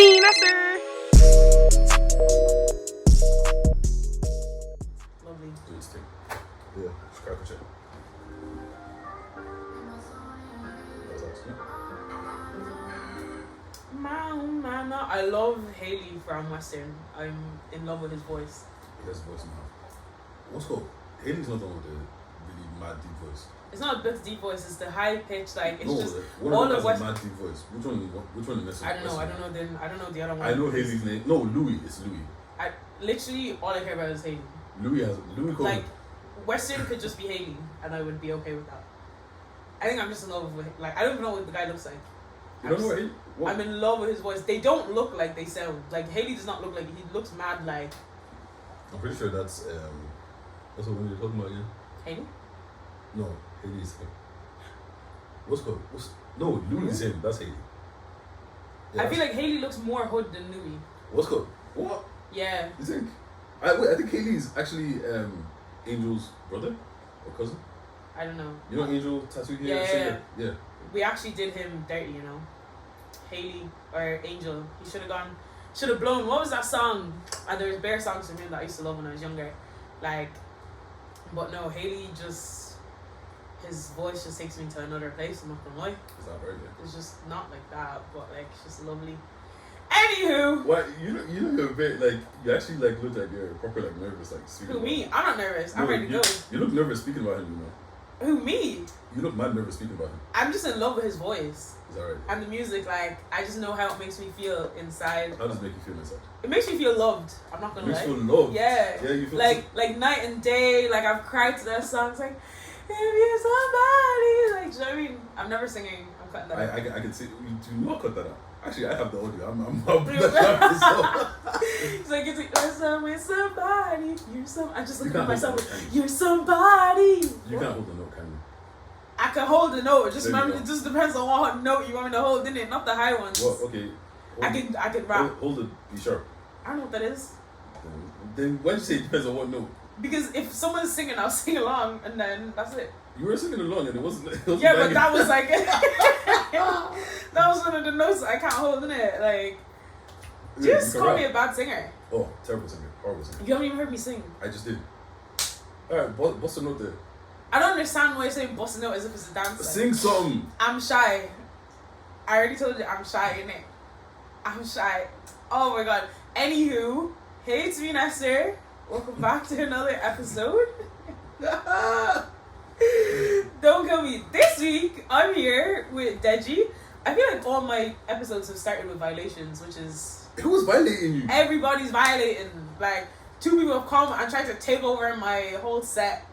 HEYITSMENESSER. Lovely. Do this thing. Yeah, just crack a check. I love Haley from Western. I'm in love with his voice. He has a voice now. What's called? Haley's not the one with the really mad deep voice. It's not a bit deep voice. It's the high pitch. Like it's no, just one all of of them has Western. a mad deep voice. Which one is I don't know. I don't know the other one. I know Haley's name. No, Louis. It's Louis. Literally all I care about is Haley. Louis called like Western could just be Haley, and I would be okay with that. I think I'm just in love with like I don't even know what the guy looks like. You don't know what Haley? I'm in love with his voice. They don't look like they sound. Like Haley does not look like he looks mad like. I'm pretty sure that's what you're talking about again. Haley? No, Haley's him. No, Louis is him. That's Haley. Yeah, I feel like Haley looks more hood than Louis. What's called? What? Yeah. You think? I think Haley is actually Angel's brother or cousin. I don't know. You know Angel tattoo here? Yeah. We actually did him dirty, you know. Haley or Angel. He should have blown. What was that song? And there was bare songs from him that I used to love when I was younger. Like, but no, Haley just his voice just takes me to another place. I'm not gonna lie. Is that right? Yeah. It's just not like that, but like it's just lovely. Anywho. What you look a bit like you actually like look like you're proper like nervous like speaking. Who me? I'm not nervous. I'm ready to go. You look nervous speaking about him, you know. Who me? You look mad nervous speaking about him. I'm just in love with his voice. Is that right? And the music, like I just know how it makes me feel inside. How does it make you feel inside? It makes me feel loved. I'm not gonna lie. Makes you feel loved. Yeah. Yeah, you feel like night and day. Like I've cried to that song. It's like if you're somebody. Like do you know what I mean? I'm never singing. I'm cutting that out. I can see you do not cut that out. Actually, I have the audio. I'm It's like it's with somebody. You're some. I just look at myself. You're somebody. You can't hold the note, can you? I can hold the note. Just remember, it just depends on what note you want me to hold in it, not the high ones. Well, okay. I can rap. Hold it. Be sharp. I don't know what that is. Then why did you say it depends on what note? Because if someone's singing, I'll sing along, and then that's it. You were singing along, and it wasn't yeah, but that was like that was one of the notes I can't hold in it. Like, just call me a bad singer. Oh, terrible singer, horrible singer. You haven't even heard me sing. I just did. All right, what's the note there? I don't understand why you're saying bust a note as if it's a dance. Sing something. I'm shy. I already told you I'm shy, innit? I'm shy. Oh my god. Anywho, hey, it's me, Nestor. Welcome back to another episode. Don't kill me. This week, I'm here with Deji. I feel like all my episodes have started with violations, which is... Who's violating you? Everybody's violating. Like, 2 people have come and tried to take over my whole set.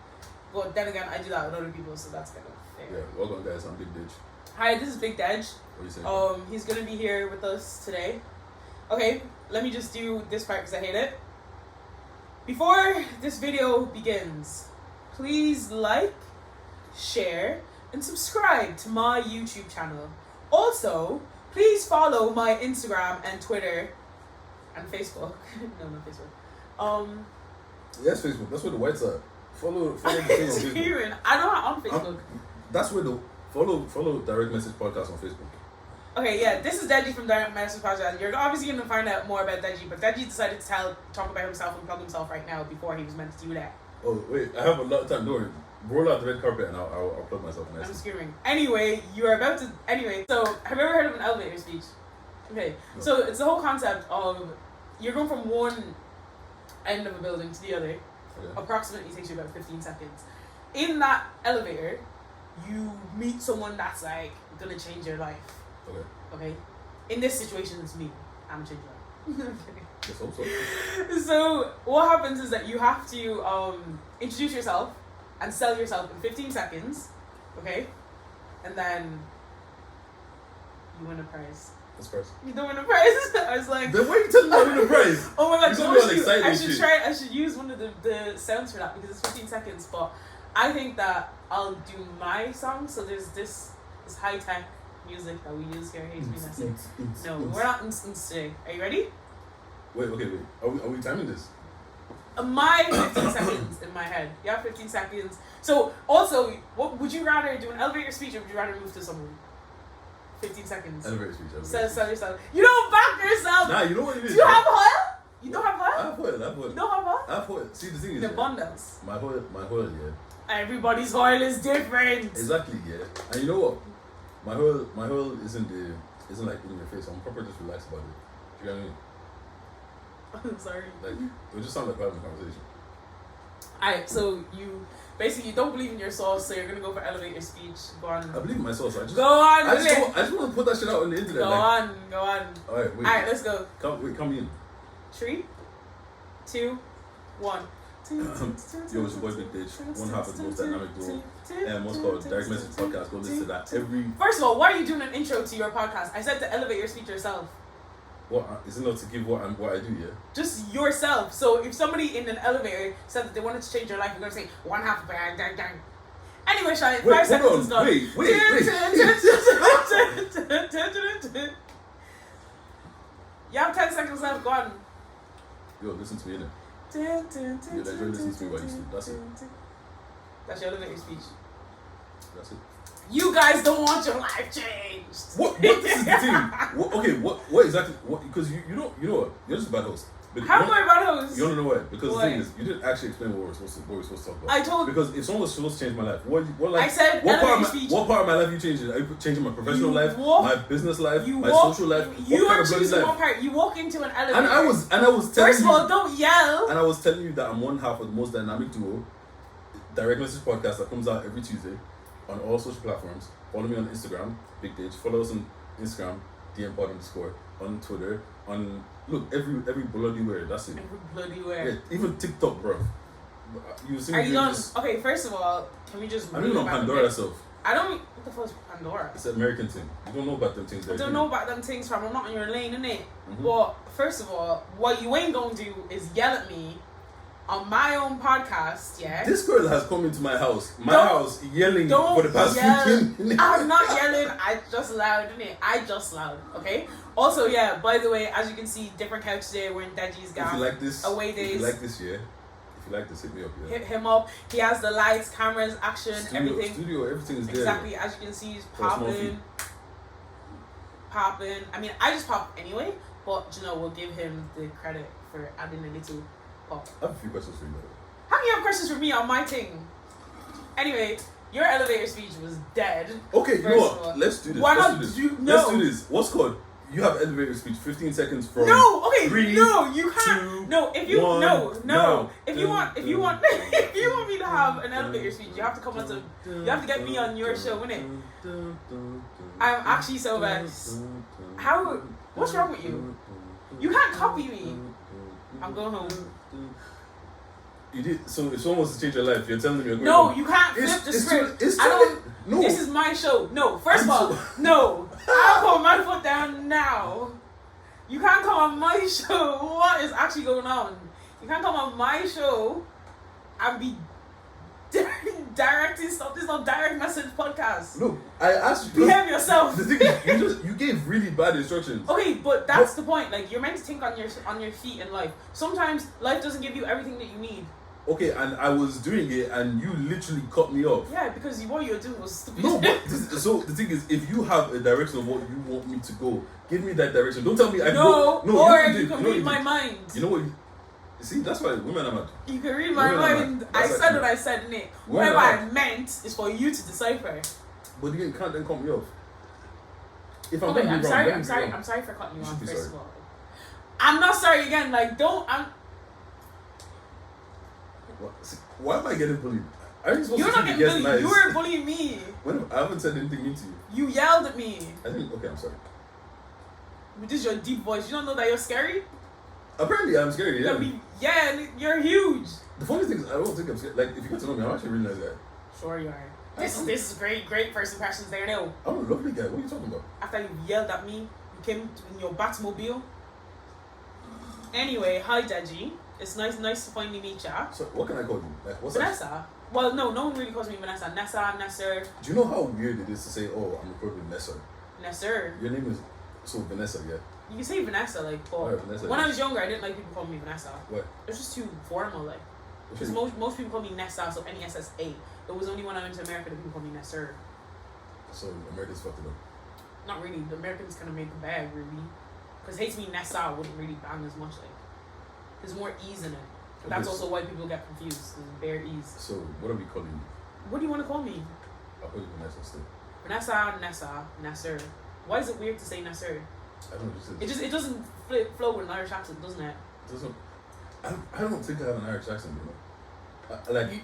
But then again, I do that with other people, so that's kind of fair. Yeah, welcome guys, I'm Big Dejj. Hi, this is Big Dejj. What are you saying? He's gonna be here with us today. Okay, let me just do this part because I hate it. Before this video begins, please like, share, and subscribe to my YouTube channel. Also, please follow my Instagram and Twitter and Facebook. No, not Facebook. Yes, Facebook. That's where the whites are. Follow the thing on Facebook. I know I'm on Facebook. That's where the follow Direct Message Podcast on Facebook. Okay, yeah, this is Deji from Direct Message Podcast. You're obviously going to find out more about Deji, but Deji decided to talk about himself and plug himself right now before he was meant to do that. Oh, wait, I have a lot of time. Don't worry. Roll out the red carpet and I'll plug myself nicely. I'm screaming. Anyway, so have you ever heard of an elevator speech? Okay, no. So it's the whole concept of you're going from one end of a building to the other. Okay. Approximately takes you about 15 seconds. In that elevator, you meet someone that's like gonna change your life. Okay. In this situation, it's me. I'm changing your life. Let's hope so. So what happens is that you have to introduce yourself and sell yourself in 15 seconds. Okay, and then you win a prize. That's prize. You don't win a prize. I was like, then why are you telling me I win a prize? Oh my god, I should use one of the sounds for that because it's 15 seconds. But I think that I'll do my song. So there's this high tech music that we use here. No, we're not instance today. Are you ready? Wait. Are we timing this? My 15 seconds in my head. You have 15 seconds. So also, what would you rather do, an elevator speech or would you rather move to someone? 15 seconds. Elevator speech. Sell yourself. You don't back yourself. Nah, you know what it is. Do you have oil? You don't have oil? I have oil. You don't have oil? I have oil. See, the thing is, The abundance. my oil, yeah. Everybody's oil is different. Exactly, yeah. And you know what? My oil isn't like in your face. I'm proper just relaxed about it. You know what I mean? I'm sorry. Like, it just sounds like we're having a conversation. Alright, so you basically don't believe in your sauce, so you're gonna go for elevator speech. Go on. I believe in my sauce. I just want to put that shit out on the internet. Go on. Alright, wait. Alright, let's go. Come in. 3, 2, 1. Yo, it's your boy Big Dejj, one half of the most dynamic duo, and what's called Direct Message Podcast. Go listen to that every. First of all, why are you doing an intro to your podcast? I said to elevate your speech yourself. What isn't enough to give what I do, yeah? Just yourself. So if somebody in an elevator said that they wanted to change your life, you're gonna say one half of it. Anyway, Shai, 5 seconds is done. Wait. You have 10 seconds left. Go on. Yo, listen to me, innit? Yeah, like, listen to me while you sleep. That's it. That's your elevator speech. That's it. You guys don't want your life changed. What is the thing? What exactly? Because you know what? You're just a bad host. But how am I a bad host? You don't know why? Because the thing is, you didn't actually explain what we're supposed to talk about. I told. Because if someone was supposed to change my life, what I said what part of my life are you changing? Are you changing my professional life, my business life, my social life? You are choosing one part. You walk into an elevator. And I was telling First of all, don't yell. And I was telling you that I'm one half of the most dynamic duo, Direct Message Podcast that comes out every Tuesday on all social platforms. Follow me on Instagram, Big Dejj. Follow us on Instagram, DMPod_, on Twitter, on every bloody word. That's it. Every bloody word. Yeah, even TikTok, bro. Are you on? Okay, first of all, can we just? I don't know Pandora itself. I don't. What the fuck is Pandora? It's an American thing. You don't know about them things. I don't know about them things, fam. I'm not in your lane, innit? Mm-hmm. But first of all, what you ain't gonna do is yell at me on my own podcast, yeah? This girl has come into my house, yelling for the past 15 minutes. I'm not yelling, I just loud, innit? I just loud, okay? Also, yeah, by the way, as you can see, different couch today, we're in Deji's gown. If you like this, away days. If you like this, yeah? If you like this, hit me up, yeah? Hit him up. He has the lights, cameras, action, everything. Everything is there. Exactly, as you can see, he's popping. I mean, I just pop anyway, but, you know, we'll give him the credit for adding a little pop. I have a few questions for you, though. How can you have questions for me on my thing? Anyway, your elevator speech was dead. Okay, you know what? Let's do this. Let's do this. What's called? You have elevator speech. 15 seconds from. No. Okay. 3, no, you can't. 2, no. If you 1, no. If you want if you want me to have an elevator speech, you have to come on to. You have to get me on your show, innit? I'm actually so vexed. How? What's wrong with you? You can't copy me. I'm going home. You did. So if someone wants to change your life, you're telling them you're going No, home. you can't flip the script. No. This is my show. No, first of all, no. I'll put my foot down now. You can't come on my show. What is actually going on? You can't come on my show and be directing stuff. This is not Direct Message Podcast. Look, I asked you. Behave yourself. The thing is, you gave really bad instructions. Okay, but that's the point. Like, you're meant to think on your feet in life. Sometimes life doesn't give you everything that you need. Okay, and I was doing it, and you literally cut me off. Yeah, because what you were doing was stupid. No, but so the thing is, if you have a direction of what you want me to go, give me that direction. Don't tell me I go. No, or you can read my mind. You know what? See, that's why women are mad. You can read my mind. I said what I said, Nick. Whatever I meant is for you to decipher. But you can't then cut me off. If I'm I'm sorry for cutting you off. First of all, I'm not sorry again. Like, don't. Why am I getting bullied? You're not getting bullied. Nice? You were bullying me. I haven't said anything mean to you. You yelled at me. Okay, I'm sorry. With this your deep voice, you don't know that you're scary? Apparently, I'm scary. Yeah, you're huge. The funny thing is, I don't think I'm scared. Like, if you get to know me, I'm actually a really nice guy. Sure you are. This is great first impressions there now. I'm a lovely guy. What are you talking about? After you yelled at me, you came in your Batmobile. Anyway, hi Deji. It's nice to finally meet ya. So, what can I call you? Like, what's Vanessa? That? Well, no one really calls me Vanessa. Nesser. Do you know how weird it is to say, oh, I'm recording with Nesser? Nesser. Your name is Vanessa, yeah? You can say Vanessa, like, but Vanessa, when I was younger, I didn't like people calling me Vanessa. What? It was just too formal, like. Because most people call me Nessa, so Nessa. It was only when I went to America that people call me Nesser. So Americans fucked it up. not really. The Americans kind of make a bag, really. Because HEYITSMENESSER wouldn't really bang as much, like. There's more ease in it. But that's also why people get confused. There's bare ease. So, what are we calling you? What do you want to call me? I'll call you Vanessa still. Vanessa, Nessa, Nasser. Why is it weird to say Nasser? I don't know. It doesn't flow with an Irish accent, doesn't it? It doesn't. I don't think I have an Irish accent, you know.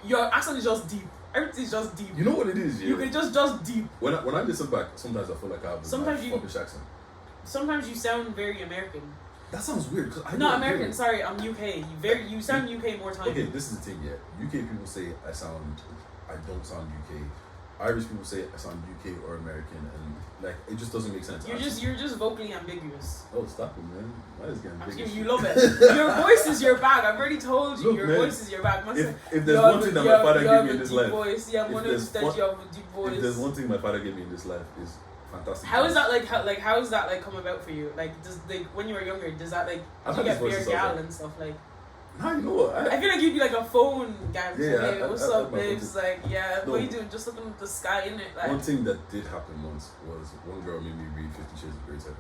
Your accent is just deep. Everything's just deep. You know what it is, yeah. You can just deep. When I listen back, sometimes I feel like I have a Scottish accent. Sometimes you sound very American. That sounds weird. Not American. Sorry, I'm UK. You sound UK more time. Okay, this is the thing. Yeah, UK people say I don't sound UK. Irish people say I sound UK or American, and like it just doesn't make sense. You're just vocally ambiguous. Oh, stop it, man! Why is it getting ambiguous? You love it. Your voice is your bag. I've already told you. Your voice is your bag. If there's one thing that my father gave me in this life, if there's one thing my father gave me in this life is fantastic. How is that how is that come about for you? Like, does when you were younger, does that did you get bare gyal and stuff like? Nah, you know what? I feel like you'd be like a phone guy. Yeah, hey, what's up, babes? Like, yeah, what are you doing? Just looking at the sky, innit? Like, one thing that did happen once was one girl made me read 50 Shades of Grey to her.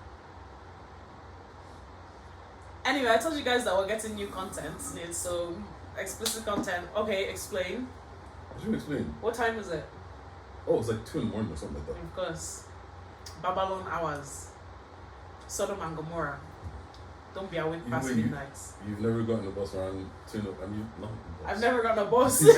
Anyway, I told you guys that we're getting new content. It's so explicit content. Okay, explain. What do you explain? What time is it? Oh, it's like 2 in the morning or something like that. Of course. Babylon hours. Sodom and Gomorrah. Don't be awake past midnight. You've never gotten a bus around 2 in the... no. I've never gotten a bus. I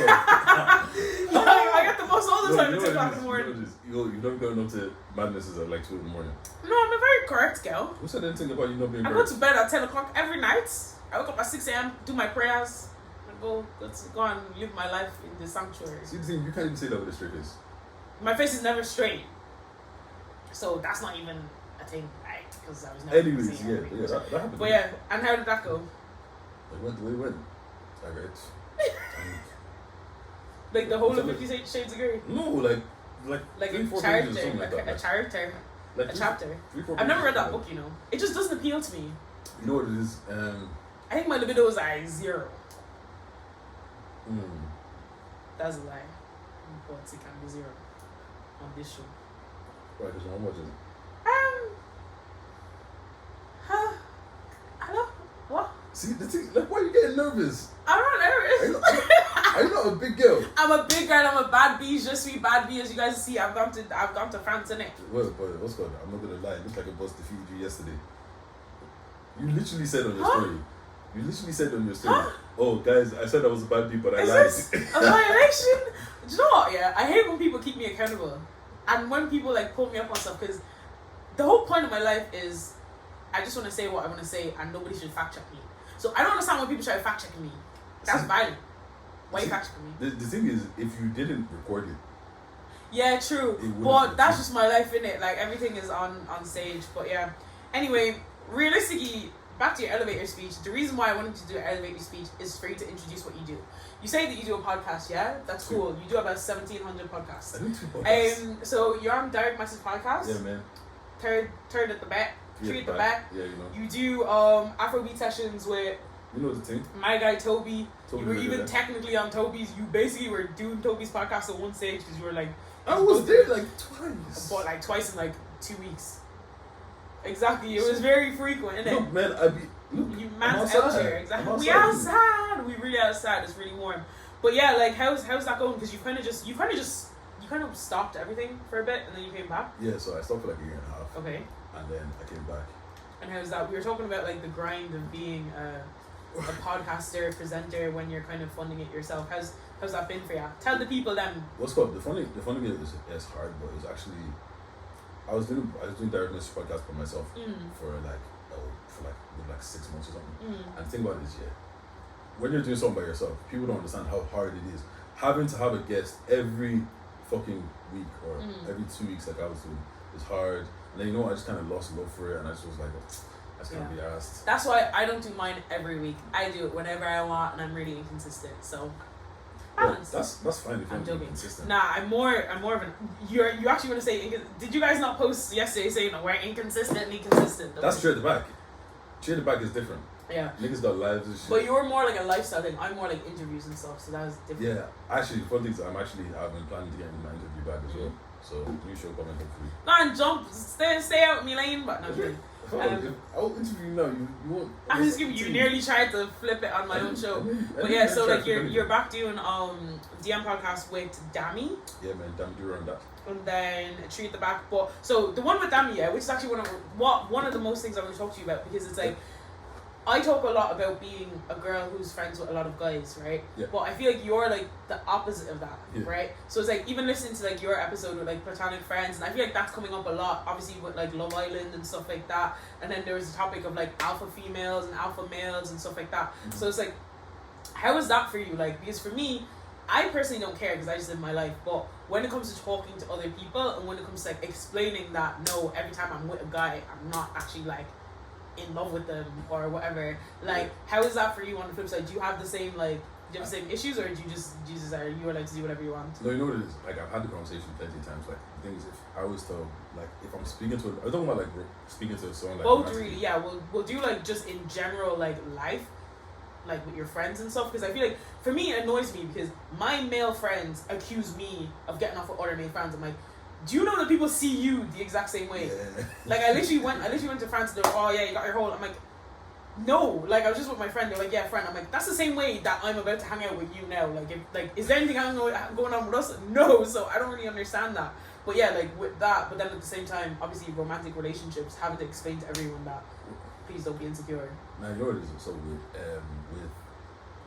get the bus all the time at 2 o'clock in the morning. You've never gotten up to madnesses at like 2 in the morning. No, I'm a very correct girl. Who said anything about you not being I correct? go to bed at 10 o'clock every night. I wake up at 6 a.m., do my prayers, and go and live my life in the sanctuary. See the thing, you can't even say that with a straight face. My face is never straight. So that's not even a thing, right? Because I was never. Anyways, yeah, that happened. But yeah, and how did that go? It went the way it went. I read. Like the whole of 50 Shades of Grey? No, like a 3-4 character, pages or something like that. a character, like a chapter. 3-4 I've never read pages, that book, you know. It just doesn't appeal to me. You know what it is? I think my libido is at 0. Mm. That's a lie. But it can be 0 on this show. Right, because how much is it? Hello? What? See, the thing, like, why are you getting nervous? I'm not nervous. Are you not a big girl? I'm a big girl. I'm a bad bee. Je suis bad bee. As you guys see, I've gone to France, innit? Well, but what's good? I'm not gonna lie. It looked like a bus defeated you yesterday. You literally said on your story. Oh, guys, I said I was a bad bee, but I lied. Is this a violation? Do you know what? Yeah, I hate when people keep me accountable, and when people like pull me up on stuff. Because the whole point of my life is, I just want to say what I want to say, and nobody should fact check me. So I don't understand when people try to fact check me. That's violent. Why are you fact checking me? The thing is, if you didn't record it. Yeah, true. But that's just my life, innit? Like, everything is on stage. But yeah. Anyway, realistically, back to your elevator speech. The reason why I wanted to do an elevator speech is for you to introduce what you do. You say that you do a podcast, yeah? That's cool. You do about 1,700 podcasts. I do 2 podcasts. So you're on Direct Message Podcast. Yeah, man. Third at the back. 3 at the back. Yeah, you know. You do Afrobeat sessions with... You know the thing? My guy Toby. You were even there. technically on Toby's. You basically were doing Toby's podcast at one stage because you were like... I was there like twice. But like twice in like 2 weeks. Exactly. It was very frequent, innit? Look, man, you man's out here. Exactly. We outside. We really outside. It's really warm. But yeah, like how's that going? Because you kind of stopped everything for a bit and then you came back. Yeah, so I stopped for like a year and a half. Okay. And then I came back. And how's that? We were talking about like the grind of being a podcaster, presenter when you're kind of funding it yourself. How's that been for you? Tell the people then. What's called the funny bit is hard, but it's actually I was doing Direct Message podcast by myself for like 6 months or something. And the thing about it is, yeah, when you're doing something by yourself, people don't understand how hard it is. Having to have a guest every fucking week or every 2 weeks like I was doing is hard. And then, you know, I just kind of lost love for it, and I just was like, I just can't be asked. That's why I don't do mine every week. I do it whenever I want, and I'm really inconsistent. So, balance. Well, that's fine if you're inconsistent. Nah, I'm more of an. You actually want to say? Did you guys not post yesterday saying we're inconsistently consistent? That's true at the back. True at the back is different. Yeah. Niggas got lives and shit. But you're more like a lifestyle thing. I'm more like interviews and stuff. So that was different. Yeah, actually, fun things. I've been planning to get my interview back as well. So new show coming hopefully. Go and jump, stay out me lane, but no. I'll interview you now. You won't. I'm just giving you nearly tried to flip it on my own show. But yeah, so like you're back doing DM podcast with Dami. Yeah man, Dami do run that. And then Tree at the back. But so the one with Dami, yeah, which is actually one of the most things I want to talk to you about, because it's like I talk a lot about being a girl who's friends with a lot of guys, right? Yeah. But I feel like you're like the opposite of that, yeah. right? So it's like even listening to like your episode with like platonic friends, and I feel like that's coming up a lot, obviously with like Love Island and stuff like that. And then there was the topic of like alpha females and alpha males and stuff like that. Mm-hmm. So it's like, how is that for you? Like, because for me, I personally don't care because I just live my life. But when it comes to talking to other people, and when it comes to like explaining that no, every time I'm with a guy, I'm not actually like in love with them or whatever. Like, how is that for you on the flip side? Do you have the same like, do you have the same issues, or do you just are you allowed to do whatever you want? No, you know what it is. Like I've had the conversation plenty of times. Like the thing is, if I always tell, like if I'm speaking to, I'm talking about like speaking to someone like. Both really, yeah. We'll do like just in general like life, like with your friends and stuff. Because I feel like for me it annoys me because my male friends accuse me of getting off with other male friends. I'm like, do you know that people see you the exact same way? Yeah. Like I literally went to France and they're like, oh yeah, you got your hole. I'm like, no. Like I was just with my friend. They're like, yeah, friend. I'm like, that's the same way that I'm about to hang out with you now. Like, if like, is there anything going on with us? No. So I don't really understand that. But yeah, like with that. But then at the same time, obviously romantic relationships, having to explain to everyone that please don't be insecure. Now you know what it is so weird.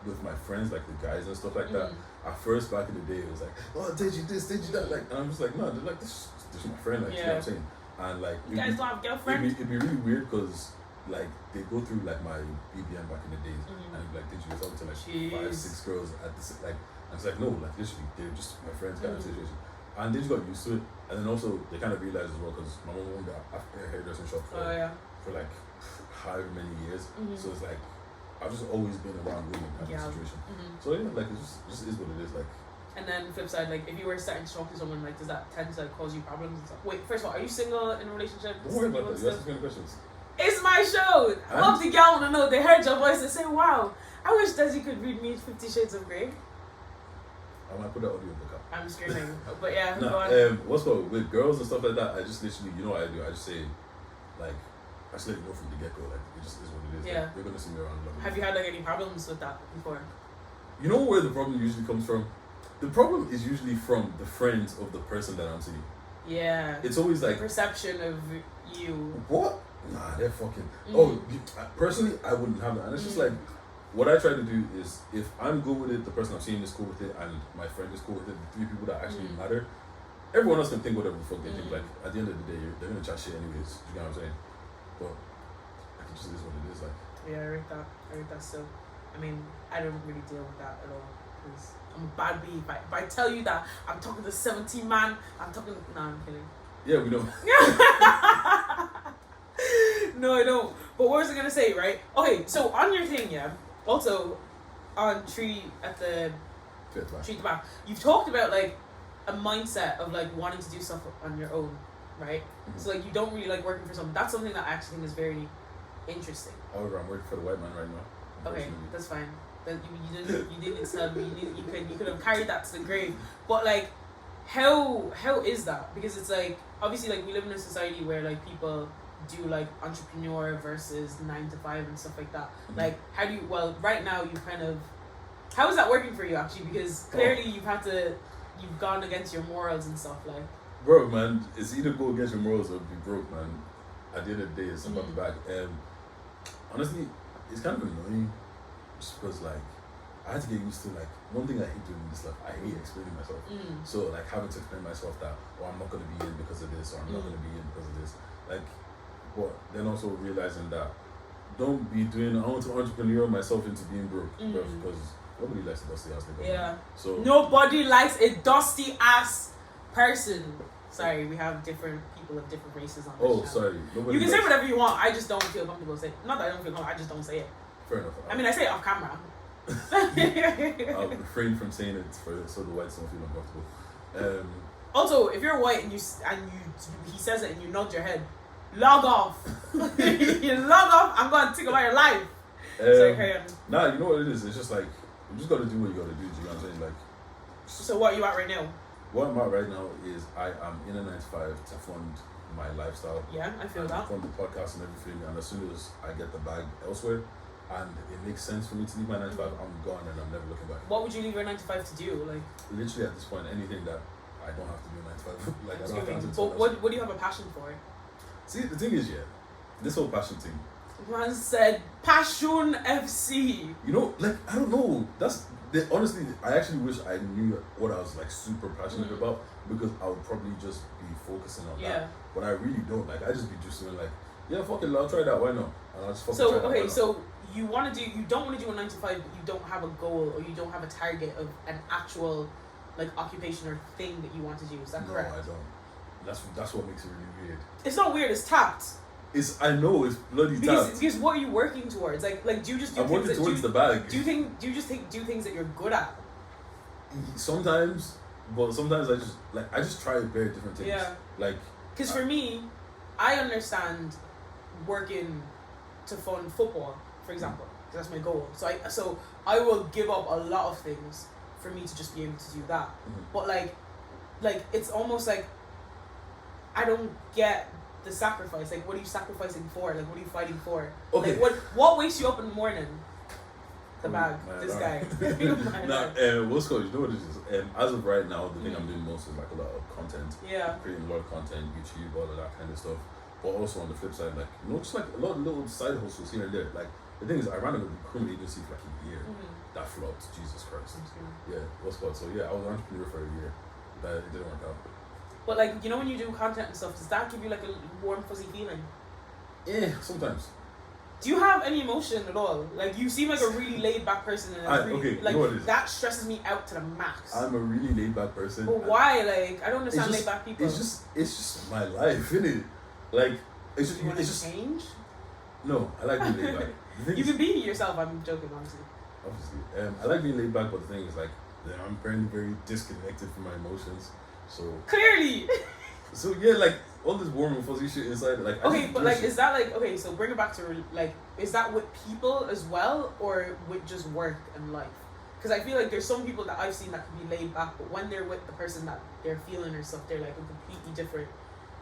With my friends, like the guys and stuff like that. At first, back in the day, it was like, oh, Deji this, Deji that. Like, and I'm just like, no, they're like, this is my friend. Like, you know what I'm saying? And like, you guys don't have girlfriends? It'd be really weird because like they go through like my BBM back in the days, and it'd be like, Deji was talking to like 5-6 girls at this like, and it's like, no, like literally, they're just my friends kind of situation. And they just got used to it, and then also they kind of realized as well because my mom owned a hairdressing shop for like however many years, so it's like I've just always been around women kind of situation. So yeah, like it just is what it is. Like. And then flip side, like if you were starting to talk to someone, like does that tend to like cause you problems and stuff? Wait, first of all, are you single in a relationship? Don't worry about that. You ask me questions. It's my show. I love the gal wanna know. They heard your voice and say, "Wow, I wish Deji could read me 50 Shades of Grey." I might put that audio book up. I'm screaming, but yeah. What's called with girls and stuff like that? I just literally, you know what I do? I just say, like. I just let you know from the get-go, like, it just is what it is. Yeah. Like, they're going to see me around. Have you had, like, any problems with that before? You know where the problem usually comes from? The problem is usually from the friends of the person that I'm seeing. Yeah. It's always like... perception of you. What? Nah, they're fucking... Personally, I wouldn't have that. And it's just like, what I try to do is, if I'm good with it, the person I'm seeing is cool with it, and my friend is cool with it, the 3 people that actually matter, everyone else can think whatever the fuck they think. Like, at the end of the day, they're going to chat shit anyways. You know what I'm saying? But it just is what it is, like. Yeah, I rate that still. I mean, I don't really deal with that at all because I'm a bad bee. If I tell you that I'm talking to 17 man, I'm talking. No, I'm kidding. Yeah, we know. No, I don't. But what was I gonna say? Right? Okay, so on your thing, yeah. Also, on Tree at the back, you've talked about like a mindset of like wanting to do stuff on your own. Right? So like you don't really like working for someone. That's something that I actually think is very interesting. However, I'm working for the white man right now. Okay, that's fine. Then you didn't tell me. You could have carried that to the grave. But like, how is that? Because it's like obviously like we live in a society where like people do like entrepreneur versus 9 to 5 and stuff like that. Like how do you? Well, right now you kind of. How is that working for you actually? Because clearly you've gone against your morals and stuff like. Bro, man, it's either go against your morals or be broke, man. At the end of the day, it's about the back. Honestly, it's kind of annoying just because, like, I had to get used to, like, one thing I hate doing in this life, I hate explaining myself. So, like, having to explain myself that, oh, I'm not going to be in because of this, or I'm not going to be in because of this. Like, but then also realizing that don't be doing, I want to entrepreneur myself into being broke, because nobody likes a dusty ass nigga. Yeah. So nobody likes a dusty ass person. Sorry, we have different people of different races on this channel. Sorry. You can say whatever you want. I just don't feel comfortable saying. Not that I don't feel comfortable. I just don't say it. Fair enough. I mean, I say it off camera. I'll refrain from saying it so the whites don't feel uncomfortable. Also, if you're white and he says it and you nod your head, log off. You log off. I'm going to think about your life. Nah, you know what it is? It's just like you just got to do what you got to do. Do you know what I'm saying? Like. So what are you at right now? What I'm at right now is I am in a 9 to 5 to fund my lifestyle. Yeah, I feel that. Fund the podcast and everything, and as soon as I get the bag elsewhere, and it makes sense for me to leave my 9 to 5, I'm gone and I'm never looking back. What would you leave your 9 to 5 to do? Like, literally at this point, anything that I don't have to do 9 to 5. Like, I don't have to answer but what do you have a passion for? See, the thing is, this whole passion thing. Man said Passion FC. You know, like, I don't know. Honestly, I actually wish I knew what I was like super passionate about, because I would probably just be focusing on that. But I really don't. Like, I just be just doing like, yeah, fuck it, I'll try that. Why not? And I'll just fucking try okay, that. so you don't want to do a 9 to 5, but you don't have a goal or you don't have a target of an actual like occupation or thing that you want to do. Is that correct? No, I don't. That's what makes it really weird. It's not weird. It's tapped. I know it's bloody tapped. Because what are you working towards? Like do you just do I'm things working towards the bag. Do you just do things that you're good at? Sometimes, but sometimes I just try very different things. Yeah. Like, because for me, I understand working to fund football, for example. That's my goal. So I will give up a lot of things for me to just be able to do that. But like it's almost like I don't get the sacrifice. Like, what are you sacrificing for? Like, what are you fighting for? Okay. Like, what wakes you up in the morning? The bag. This guy. What's called? You know what it is? As of right now, the thing I'm doing most is like a lot of content. Yeah. Creating a lot of content, YouTube, all of that kind of stuff. But also on the flip side, like, you know, just like a lot of little side hustles here and there. Like, the thing is, I ran a recruitment agency for like a year. That flopped. Jesus Christ. Yeah. What's called? So yeah, I was an entrepreneur for a year. But it didn't work out. But like, you know, when you do content and stuff, does that give you like a warm fuzzy feeling? Yeah, sometimes. Do you have any emotion at all? Like, you seem like a really laid back person, and like, you know what it is? That stresses me out to the max. I'm a really laid back person. But why? Like, I don't understand laid back people. It's just my life, innit? Like, it's just. You want to change? No, I like being laid back. You can be yourself. I'm joking, honestly. Obviously, I like being laid back, but the thing is, like, I'm very, very disconnected from my emotions. So clearly. So yeah, like all this warm and fuzzy shit inside, like. Okay, but like, is that like okay? So bring it back to like, is that with people as well, or with just work and life? Because I feel like there's some people that I've seen that can be laid back, but when they're with the person that they're feeling or stuff, they're like a completely different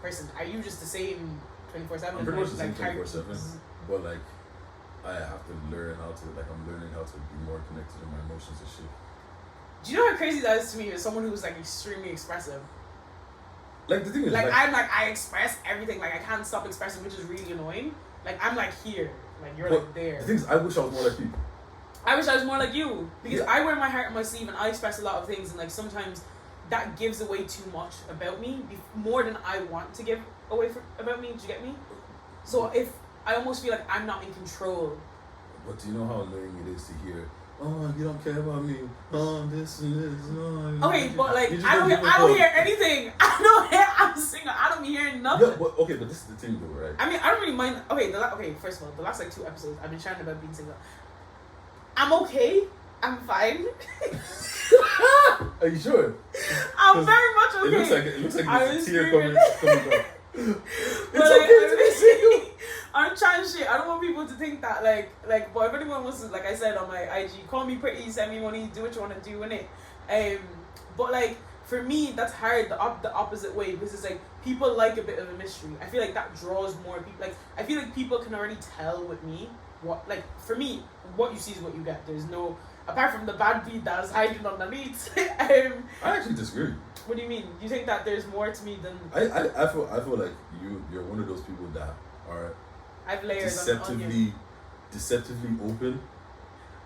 person. Are you just the same 24/7? I'm pretty much the same 24/7, but like, I have to learn how to I'm learning how to be more connected to my emotions and shit. Do you know how crazy that is to me as someone who's like extremely expressive? Like the thing is, I express everything. Like I can't stop expressing, which is really annoying. Like I'm like here, like you're like there. The thing is, I wish I was more like you. I wish I was more like you because I wear my heart on my sleeve and I express a lot of things, and like sometimes that gives away too much about me, more than I want to give away about me. Do you get me? So if I almost feel like I'm not in control. But do you know how annoying it is to hear? Oh, you don't care about me. Oh, this and this. Oh, okay, but like I don't hear anything. I'm single. I don't be hearing nothing. Yeah, but this is the thing though, right? I mean, I don't really mind. Okay, first of all, the last like 2 episodes, I've been chatting about being single. I'm okay. I'm fine. Are you sure? I'm very much okay. It looks like there's a tear coming down. It's okay to be single. I'm trying shit. I don't want people to think that like. But if anyone wants to, like I said on my IG, call me pretty, send me money, do what you want to do in it. But like for me, that's hard. The opposite way, because it's like people like a bit of a mystery. I feel like that draws more people. Like I feel like people can already tell with me what, like for me, what you see is what you get. There's no, apart from the bad beat that's hiding underneath. I actually disagree. What do you mean? You think that there's more to me than? I feel like you're one of those people that are. I've layers deceptively open.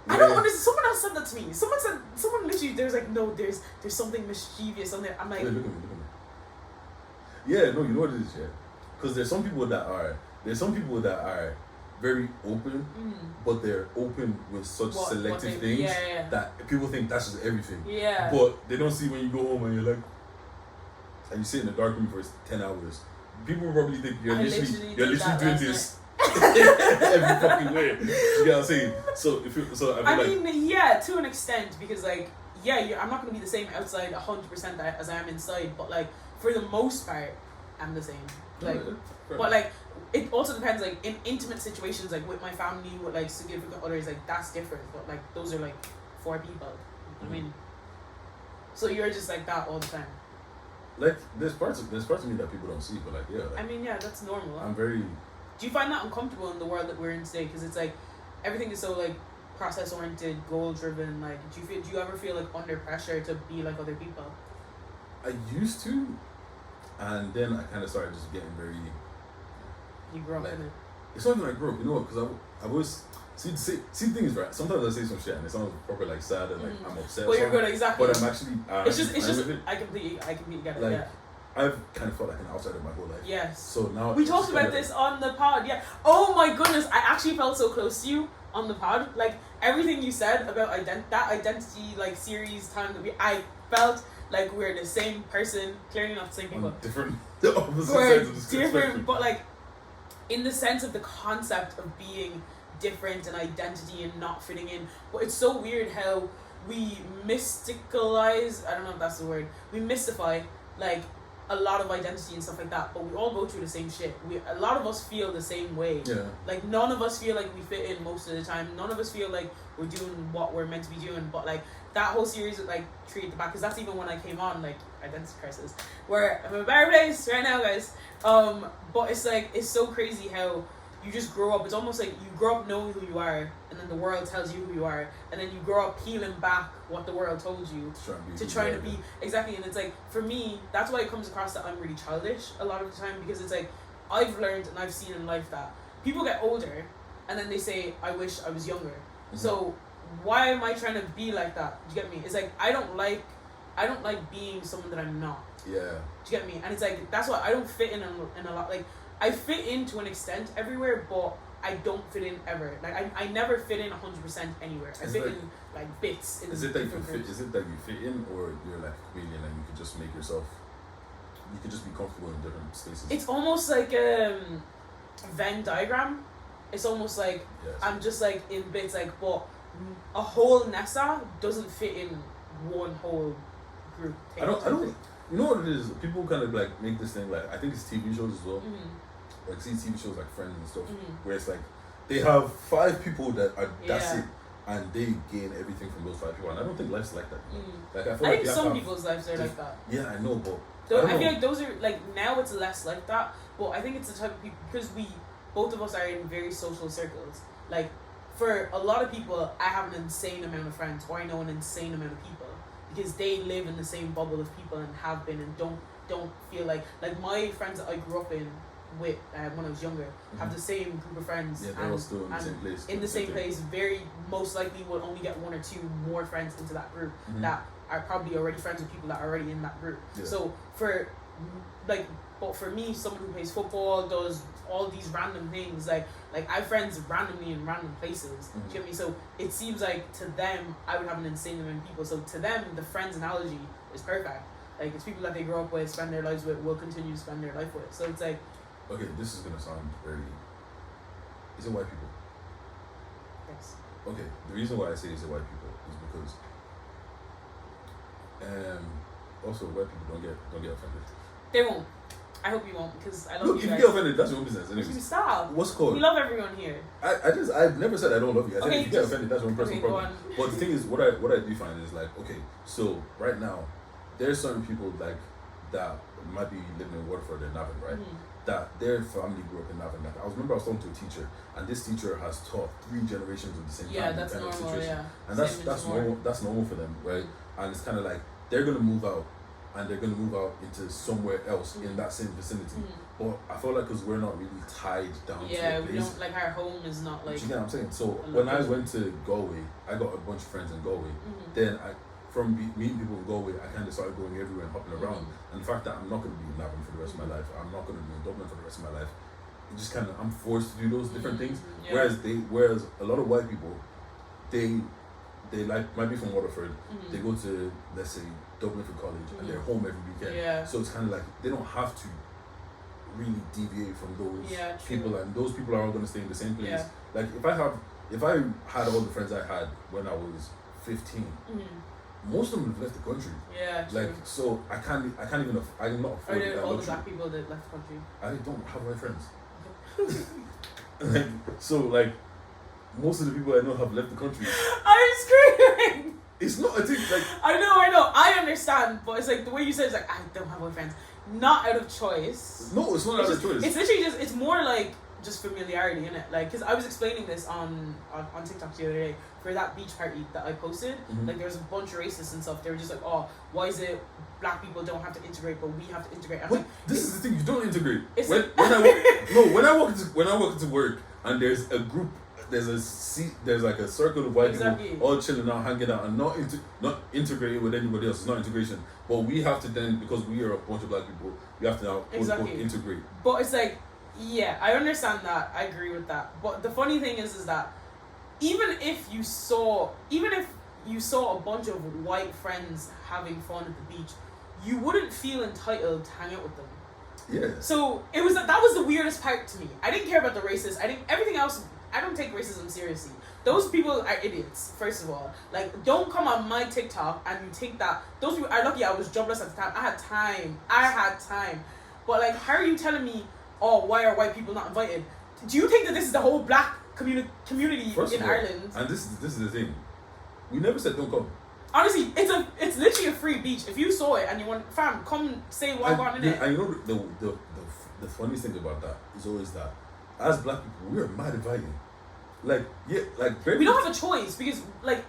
I don't understand. Someone else said that to me. Someone literally, there's like, no, there's something mischievous on there. I'm like, wait, look at me. Yeah, no, you know what it is, yeah. Because there's some people that are very open, but they're open with such selective things that people think that's just everything. Yeah. But they don't see when you go home and you're like, and you sit in the dark room for 10 hours. People will probably think you're literally doing this. Every fucking way. You get what I'm saying? I mean, yeah, to an extent, because like, yeah, I'm not gonna be the same outside 100% as I am inside, but like for the most part, I'm the same. Like, but like it also depends. Like in intimate situations, like with my family, with like significant others, like that's different. But like those are like 4 people. I mean, so you're just like that all the time. like there's parts of me that people don't see, but like yeah. Like, I mean, yeah, that's normal. I'm very. Do you find that uncomfortable in the world that we're in today? Because it's like everything is so like process oriented, goal driven. Like, do you ever feel like under pressure to be like other people? I used to, and then I kind of started just getting very. You grew up like, in it. It's not even I grew up, you know, because I always see the thing is right. Sometimes I say some shit and it sounds proper like sad and like I'm upset. But you're good, exactly. But I'm actually. It's just. I completely get it. Like, yeah. I've kind of felt like an outsider my whole life. Yes. So now we talked about this on the pod. Yeah. Oh my goodness! I actually felt so close to you on the pod. Like everything you said about that identity like series time that I felt like we're the same person. Clearly not the same people. On different, the opposite we're sides of the different, spectrum. but like in the sense of the concept of being different and identity and not fitting in. But it's so weird how we mysticalize. I don't know if that's the word. We mystify like a lot of identity and stuff like that, but we all go through the same shit. A lot of us feel the same way. Yeah. Like none of us feel like we fit in most of the time. None of us feel like we're doing what we're meant to be doing. But like that whole series with like Tree at the Back, because that's even when I came on like Identity Crisis, where I'm in a better place right now, guys. But it's like it's so crazy how you just grow up. It's almost like you grow up knowing who you are, and then the world tells you who you are, and then you grow up peeling back what the world told you to try to be exactly. And it's like for me, that's why it comes across that I'm really childish a lot of the time, because it's like I've learned and I've seen in life that people get older, and then they say, "I wish I was younger." Mm-hmm. So why am I trying to be like that? Do you get me? It's like I don't like being someone that I'm not. Yeah. Do you get me? And it's like that's why I don't fit in a lot. Like I fit in to an extent everywhere, but I don't fit in ever. Like I never fit in 100% anywhere. I fit in like bits. Is it that you fit in, or you're like a chameleon and you could just make yourself? You could just be comfortable in different spaces. It's almost like Venn diagram. It's almost like I'm just like in bits, like, but a whole Nessa doesn't fit in one whole group. I don't. You know what it is? People kind of like make this thing like, I think it's TV shows as well. Mm-hmm. Like see TV shows like Friends and stuff, where it's like they have 5 people that are that's it, and they gain everything from those 5 people. And I don't think life's like that. Like I think some people's lives are like that. Yeah, I know, but I feel like those are like now it's less like that. But I think it's the type of people, because both of us are in very social circles. Like for a lot of people, I have an insane amount of friends, or I know an insane amount of people, because they live in the same bubble of people and have been, and don't feel like my friends that I grew up in with when I was younger have the same group of friends. Yeah, they're all still in the same place. In the same place, very most likely will only get 1 or 2 more friends into that group that are probably already friends with people that are already in that group. Yeah. So but for me, someone who plays football, does all these random things, like I have friends randomly in random places. Do you get me? So it seems like to them, I would have an insane amount of people. So to them, the friends analogy is perfect. Like it's people that they grow up with, spend their lives with, will continue to spend their life with. So it's like. Okay, this is gonna sound very. Is it white people? Yes. Okay, the reason why I say is it white people is because. Also, white people don't get offended. They won't. I hope you won't, because I love you. Look, you guys. if you get offended, that's your own business. Anyways. Stop. What's called? We love everyone here. I've never said I don't love you. I said if you get offended, that's your own personal problem. On. But the thing is, what I do find is like, okay, so right now, there's certain people like that might be living in Waterford and Navan, right? That their family grew up in Navan. Like I was talking to a teacher, and this teacher has taught 3 generations of the same family. Yeah, that's normal. Yeah. And that's normal. That's normal for them, right? And it's kind of like they're gonna move out, and they're gonna move out into somewhere else in that same vicinity. But I feel like because we're not really tied down to a place. We don't, like our home is not like. You get what I'm saying? So when I went to Galway, I got a bunch of friends in Galway. Then from meeting people in Galway, I kind of started going everywhere and hopping around. And the fact that I'm not going to be in Navan for the rest of my life, I'm not going to be in Dublin for the rest of my life, it just kind of, I'm forced to do those different things. Yeah. Whereas a lot of white people, they like might be from Waterford, they go to, let's say, Dublin for college, and they're home every weekend. Yeah. So it's kind of like they don't have to really deviate from those people, and those people are all going to stay in the same place. Yeah. Like if I had all the friends I had when I was 15. Most of them have left the country. Yeah, true. Like so, I can't even. I'm not affording that. Are all the black people that left the country? I don't have white friends. Like most of the people I know have left the country. I'm screaming. It's not a thing. Like I know. I understand, but it's like the way you said it's like I don't have boyfriends. Not out of choice. No, it's not out of choice. It's literally just. It's more like just familiarity, innit? Like, because I was explaining this on TikTok the other day for that beach party that I posted. Mm-hmm. Like, there was a bunch of racists and stuff. They were just like, "Oh, why is it black people don't have to integrate, but we have to integrate?" Like, this is the thing. You don't integrate. It's when I walk into work and there's a group. There's a seat. There's like a circle of white people all chilling out, hanging out, and not integrating with anybody else. It's not integration, but we have to then, because we are a bunch of black people, we have to now quote, integrate. But it's like, yeah, I understand that. I agree with that. But the funny thing is that even if you saw a bunch of white friends having fun at the beach, you wouldn't feel entitled to hang out with them. Yeah. So that was the weirdest part to me. I didn't care about the racists. Everything else. I don't take racism seriously. Those people are idiots, first of all. Like, don't come on my TikTok and you think that those people are lucky I was jobless at the time. I had time. But, like, how are you telling me, oh, why are white people not invited? Do you think that this is the whole black community in Ireland? And this is the thing. We never said don't come. Honestly, it's literally a free beach. If you saw it and you want, fam, come say what on in it. And you know the funniest thing about that is always that as black people, we are mad inviting. Like, yeah, like... We don't have a choice because, like,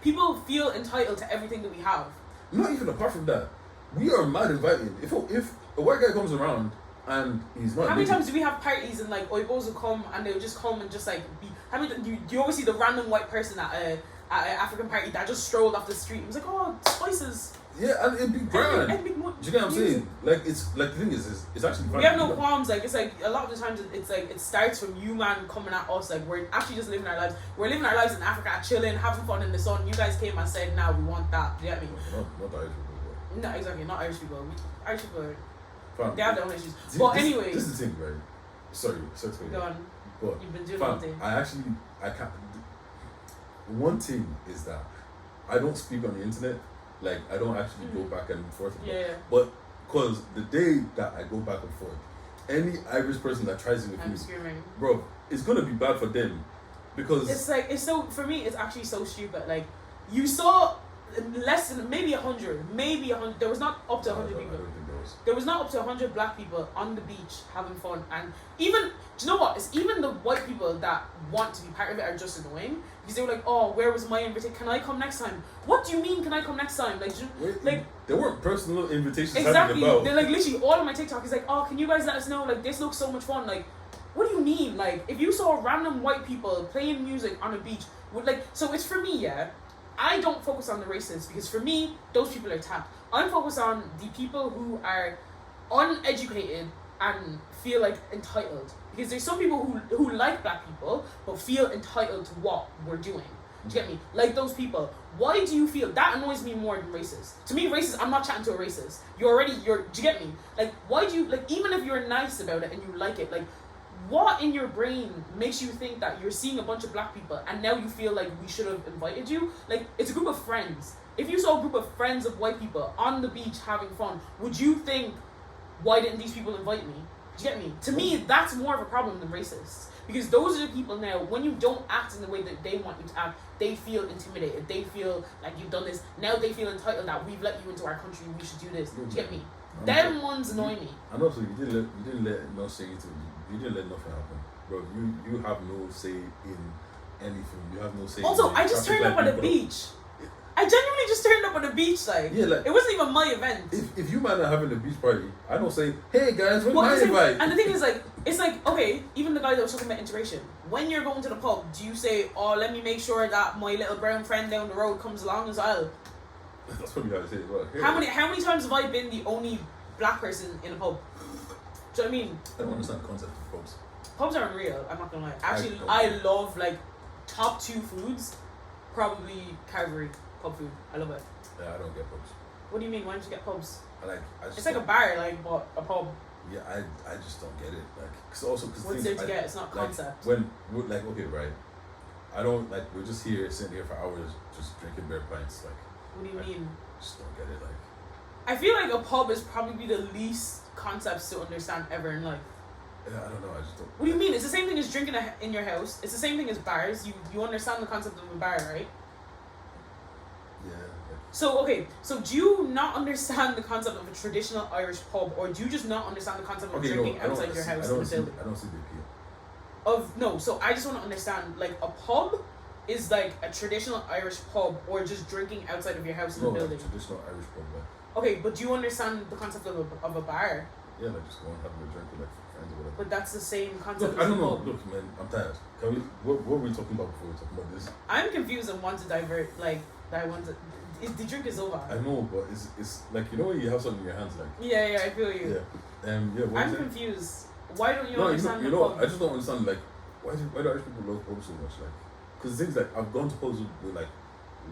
people feel entitled to everything that we have. Not even apart from that. We are mad inviting. If a white guy comes around and he's not... How many times do we have parties and, like, Oibos will come and they'll just come and just, like, be... How many... Do you always see the random white person at an African party that just strolled off the street and was like, oh, spices... Yeah, and it'd be grand. Do you get what I'm saying? Like, it's like the thing is it's actually fun. We have no qualms. Like, it's like a lot of the times it's like it starts from you man coming at us. Like, we're actually just living our lives. We're living our lives in Africa, chilling, having fun in the sun. You guys came and said, "Now we want that." Do you get me? Not the Irish people. No, exactly. Not Irish people. Irish people. Fam, they have their own issues. But anyway, this is the thing, right? Sorry to go on. But you've been doing fam, one thing. I can't. One thing is that I don't speak on the internet. Like, I don't actually go back and forth. Yeah. But, because the day that I go back and forth, any Irish person that tries to with me, screaming. Bro, it's going to be bad for them. Because... It's like, it's so, for me, it's actually so stupid. Like, you saw less than, maybe 100. There was not up to 100 people. I don't think there was. There was not up to 100 black people on the beach having fun. And even, do you know what? It's even the white people that want to be part of it are just annoying. Because they were like, oh, where was my invitation? Can I come next time? What do you mean, can I come next time? Like, there weren't personal invitations. Exactly. They're like, literally, all of my TikTok is like, oh, can you guys let us know? Like, this looks so much fun. Like, what do you mean? Like, if you saw random white people playing music on a beach, so it's for me, yeah. I don't focus on the racists because for me, those people are tapped. I'm focused on the people who are uneducated and feel like entitled. Because there's some people who like black people but feel entitled to what we're doing. Do you get me? Like those people. Why do you feel that annoys me more than racist? To me, racist, I'm not chatting to a racist. Do you get me? Like, why do you, like, even if you're nice about it and you like it, like, what in your brain makes you think that you're seeing a bunch of black people and now you feel like we should have invited you? Like, it's a group of friends. If you saw a group of friends of white people on the beach having fun, would you think, why didn't these people invite me? Do you get me? To me, that's more of a problem than racists. Because those are the people now, when you don't act in the way that they want you to act, they feel intimidated. They feel like you've done this. Now they feel entitled that we've let you into our country, we should do this. Do you get me? Them ones annoy me. And also, you didn't let no say into you didn't let nothing happen. Bro, you have no say in anything. You have no say also, in I just turned up on the beach. I genuinely just turned up on the beach, like, yeah, like, it wasn't even my event. If you man are having a beach party, I don't say, hey guys, where's my invite? And the thing is, like, it's like, okay, even the guy that was talking about integration, when you're going to the pub, do you say, oh, let me make sure that my little brown friend down the road comes along as well? That's probably how I say it as well. Hey, how many times have I been the only black person in a pub? Do you know what I mean? I don't understand the concept of pubs. Pubs are unreal, I'm not gonna lie. Actually, I love, like, top 2 foods, probably Calgary pub food. I love it. Yeah, I don't get pubs. What do you mean? Why don't you get pubs? It's like a bar, like, but a pub. Yeah, I just don't get it. Like, cause what's there to get? It's not concept. When we're like, okay, right. I don't, like, we're just here, sitting here for hours, just drinking beer pints. Like, what do you mean? Just don't get it. Like, I feel like a pub is probably the least concepts to understand ever in life. Yeah, I don't know. I just don't. What do you mean? It's the same thing as drinking in your house. It's the same thing as bars. You understand the concept of a bar, right? So okay, so do you not understand the concept of a traditional Irish pub, or do you just not understand the concept of drinking outside your house in the building? I don't see the appeal. So I just want to understand, like, a pub is like a traditional Irish pub, or just drinking outside of your house in the building. Like traditional Irish pub. Like. Okay, but do you understand the concept of a bar? Yeah, like just go and have a drink with like friends or whatever. But that's the same concept. Look, I don't know. Look, man, I'm tired. Can we? What were we talking about before we talking about this? I'm confused and want to divert. Like, I want to. The drink is over. I know, but it's like, you know when you have something in your hands, like. Yeah, I feel you. Yeah. What I'm confused. Why don't you understand? You know, I just don't understand. Like, why do Irish people love pubs so much? Like, because things like I've gone to pubs with like.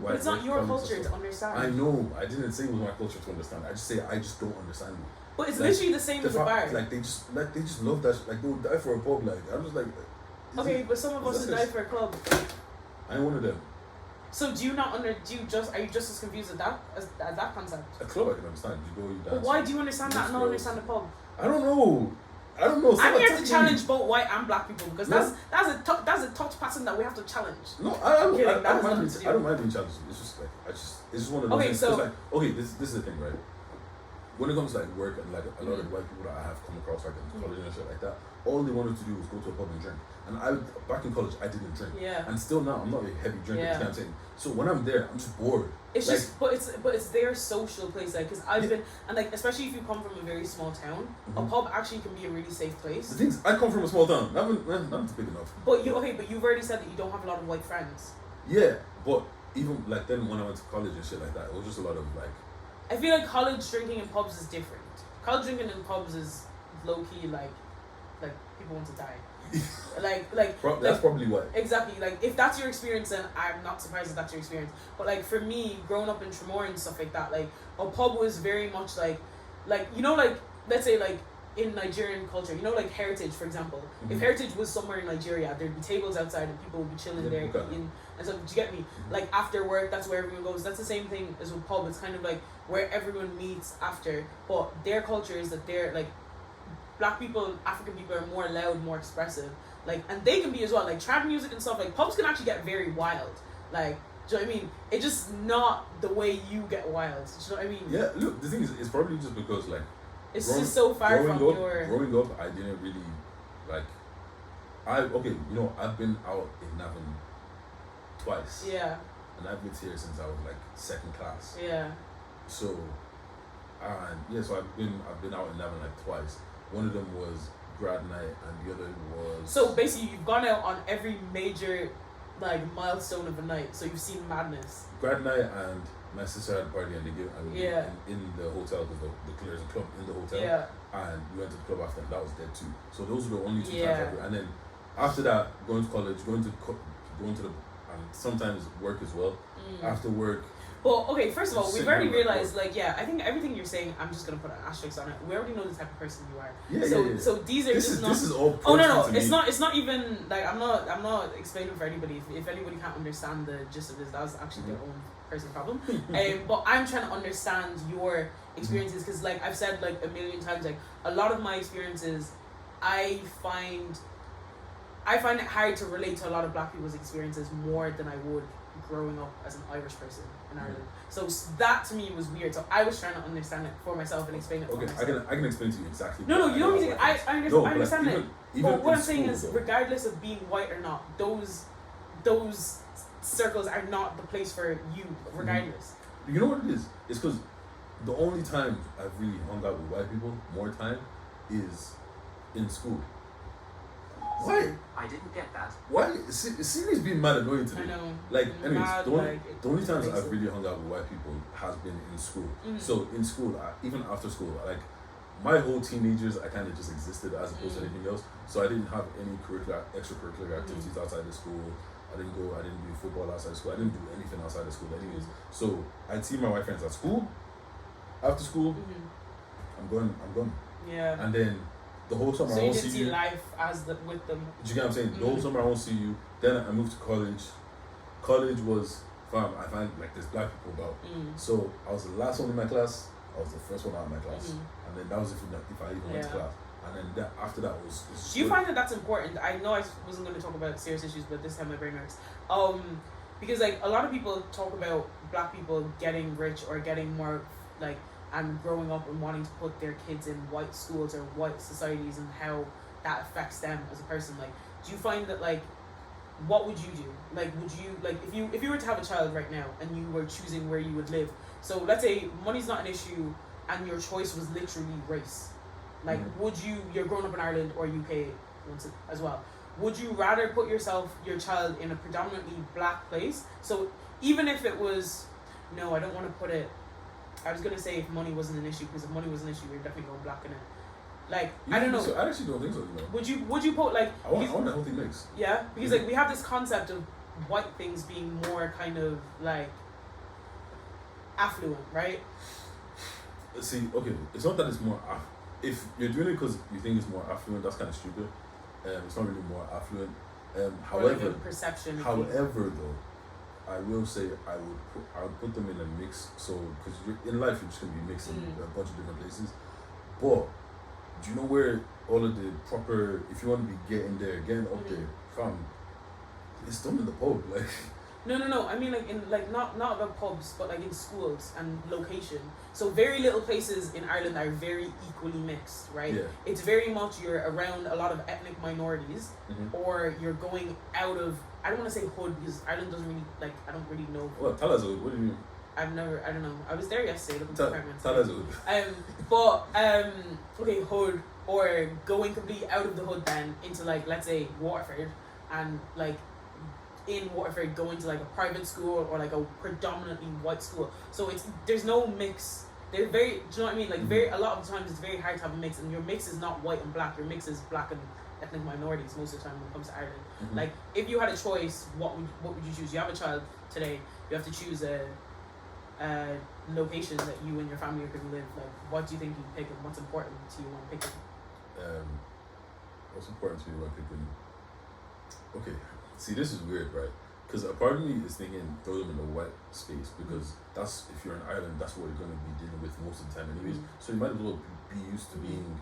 But it's not your culture to understand. I know. I didn't say it was my culture to understand. I just say I just don't understand it. But it's like, literally the same as a bar. Like they just love that. Like they would die for a pub. Like I'm just like. Okay, but some of us would die for a club. I ain't one of them. So are you just as confused as that concept? A club I can understand. You go, you dance. But why do you understand that and not understand the pub? I don't know. I'm here to challenge both white and black people, because that's a touch pattern that we have to challenge. No, I don't mind being challenged. It's just like it's just one of those things. So like, this is the thing, right? When it comes to like work and like a lot of the white people that I have come across like in college and shit like that, all they wanted to do was go to a pub and drink. And back in college I didn't drink. Yeah. And still now I'm not a heavy drinker. Yeah. You know what I'm saying? So when I'm there, I'm just bored. It's like, but it's their social place, like, because I've been, and like, especially if you come from a very small town, a pub actually can be a really safe place. The things, I come from a small town, not big enough. But you've already said that you don't have a lot of white friends. Yeah, but even like then when I went to college and shit like that, it was just a lot of like. I feel like college drinking in pubs is different. College drinking in pubs is low key like people want to die. That's probably why. Exactly. Like, if that's your experience, then I'm not surprised that that's your experience. But like for me, growing up in Tremor and stuff like that, like a pub was very much like you know, like, let's say like in Nigerian culture, you know, like Heritage, for example. If Heritage was somewhere in Nigeria, there'd be tables outside and people would be chilling there eating and stuff. Do you get me? Like after work, that's where everyone goes. That's the same thing as with pub. It's kind of like where everyone meets after. But their culture is that they're like, black people, African people are more loud, more expressive. Like, and they can be as well. Like trap music and stuff. Like pubs can actually get very wild. Like, do you know what I mean? It's just not the way you get wild. Do you know what I mean? Yeah. Look, the thing is, it's probably just because like. It's just so far from your. Growing up, I didn't really like. I've been out in Navan twice. Yeah. And I've lived here since I was like second class. Yeah. So, so I've been out in Navan like twice. One of them was grad night, and the other was. So basically, you've gone out on every major, like, milestone of the night. So you've seen madness. Grad night, and my sister had a party, and they gave in the hotel, because there's a club in the hotel. Yeah. And we went to the club after, and that was dead too. So those were the only two times I did. And then after that, going to college, going to the and sometimes work as well. After work. Well, okay, first of all, we've already realized, like, I think everything you're saying, I'm just gonna put an asterisk on it. We already know the type of person you are. Yeah. So these are this is all. Oh no, it's not even like I'm not explaining for anybody. If anybody can't understand the gist of this, that's actually their own personal problem. But I'm trying to understand your experiences, because like I've said like a million times, like a lot of my experiences, I find it hard to relate to a lot of black people's experiences more than I would growing up as an Irish person in Ireland. So that to me was weird. So I was trying to understand it for myself and explain it for myself. I can explain to you exactly. No, you don't need to. I understand it. But what I'm saying is, regardless of being white or not, those circles are not the place for you, regardless. You know what it is? It's because the only time I've really hung out with white people more time is in school. Why? I didn't get that. Why? Siri's being mad annoying today. I know. Like, anyways, the only times I've really hung out with white people has been in school. So in school, even after school, like my whole teenagers, I kind of just existed as opposed to anything else. So I didn't have any extracurricular activities outside of school. I didn't do football outside of school. I didn't do anything outside of school anyways. So I'd see my white friends at school. After school, I'm gone. Yeah. And then the whole summer I won't see you. So you didn't see life with them. Do you get what I'm saying? The whole summer I won't see you. Then I moved to college. College was I find like there's black people about. So I was the last one in my class. I was the first one out of my class. And then that was if I even went to class. And then after that was. Do you find that that's important? I know I wasn't going to talk about serious issues, but this time my brain works. Because like a lot of people talk about black people getting rich or getting more like and growing up and wanting to put their kids in white schools or white societies and how that affects them as a person, like, do you find that, like, what would you do? Like, would you, like, if you were to have a child right now and you were choosing where you would live, so let's say money's not an issue and your choice was literally race, like, would you're growing up in Ireland or UK as well, would you rather put your child in a predominantly black place? So even if it was, no, I don't want to put it, I was going to say if money wasn't an issue, because if money was an issue, you're definitely going black in it. Like, I don't know. So I actually don't think so, you know. Would you put, like... I want a healthy mix. Yeah? Because, like, we have this concept of white things being more kind of, like, affluent, right? See, okay, it's not that it's more... if you're doing it because you think it's more affluent, that's kind of stupid. It's not really more affluent. However... Like perception. However, though, I will say I would put them in a mix, so... Because in life, you're just going to be mixed in a bunch of different places. But... Do you know where all of the proper, if you want to be getting up there, fam, it's done in the pub, like. No. I mean, like, in, like, not about pubs, but like in schools and location. So very little places in Ireland are very equally mixed, right? Yeah. It's very much you're around a lot of ethnic minorities, or you're going out of, I don't want to say hood because Ireland doesn't really, like, I don't really know. Well, tell us, what do you mean? I don't know. I was there yesterday looking for apartments. Tell us. Okay, hood, or going completely out of the hood then into, like, let's say Waterford, and like in Waterford going to like a private school or like a predominantly white school. So there's no mix. They're very, do you know what I mean? Like a lot of the times it's very hard to have a mix, and your mix is not white and black. Your mix is black and ethnic minorities most of the time when it comes to Ireland. Like, if you had a choice, what would you choose? You have a child today. You have to choose a location that you and your family are going to live. Like, what do you think you'd pick, and what's important to you when picking? What's important to me when picking? Okay, see, this is weird, right? Because a part of me is thinking throw them in the white space, because that's, if you're in Ireland, that's what you're going to be dealing with most of the time anyways. So you might as well be used to being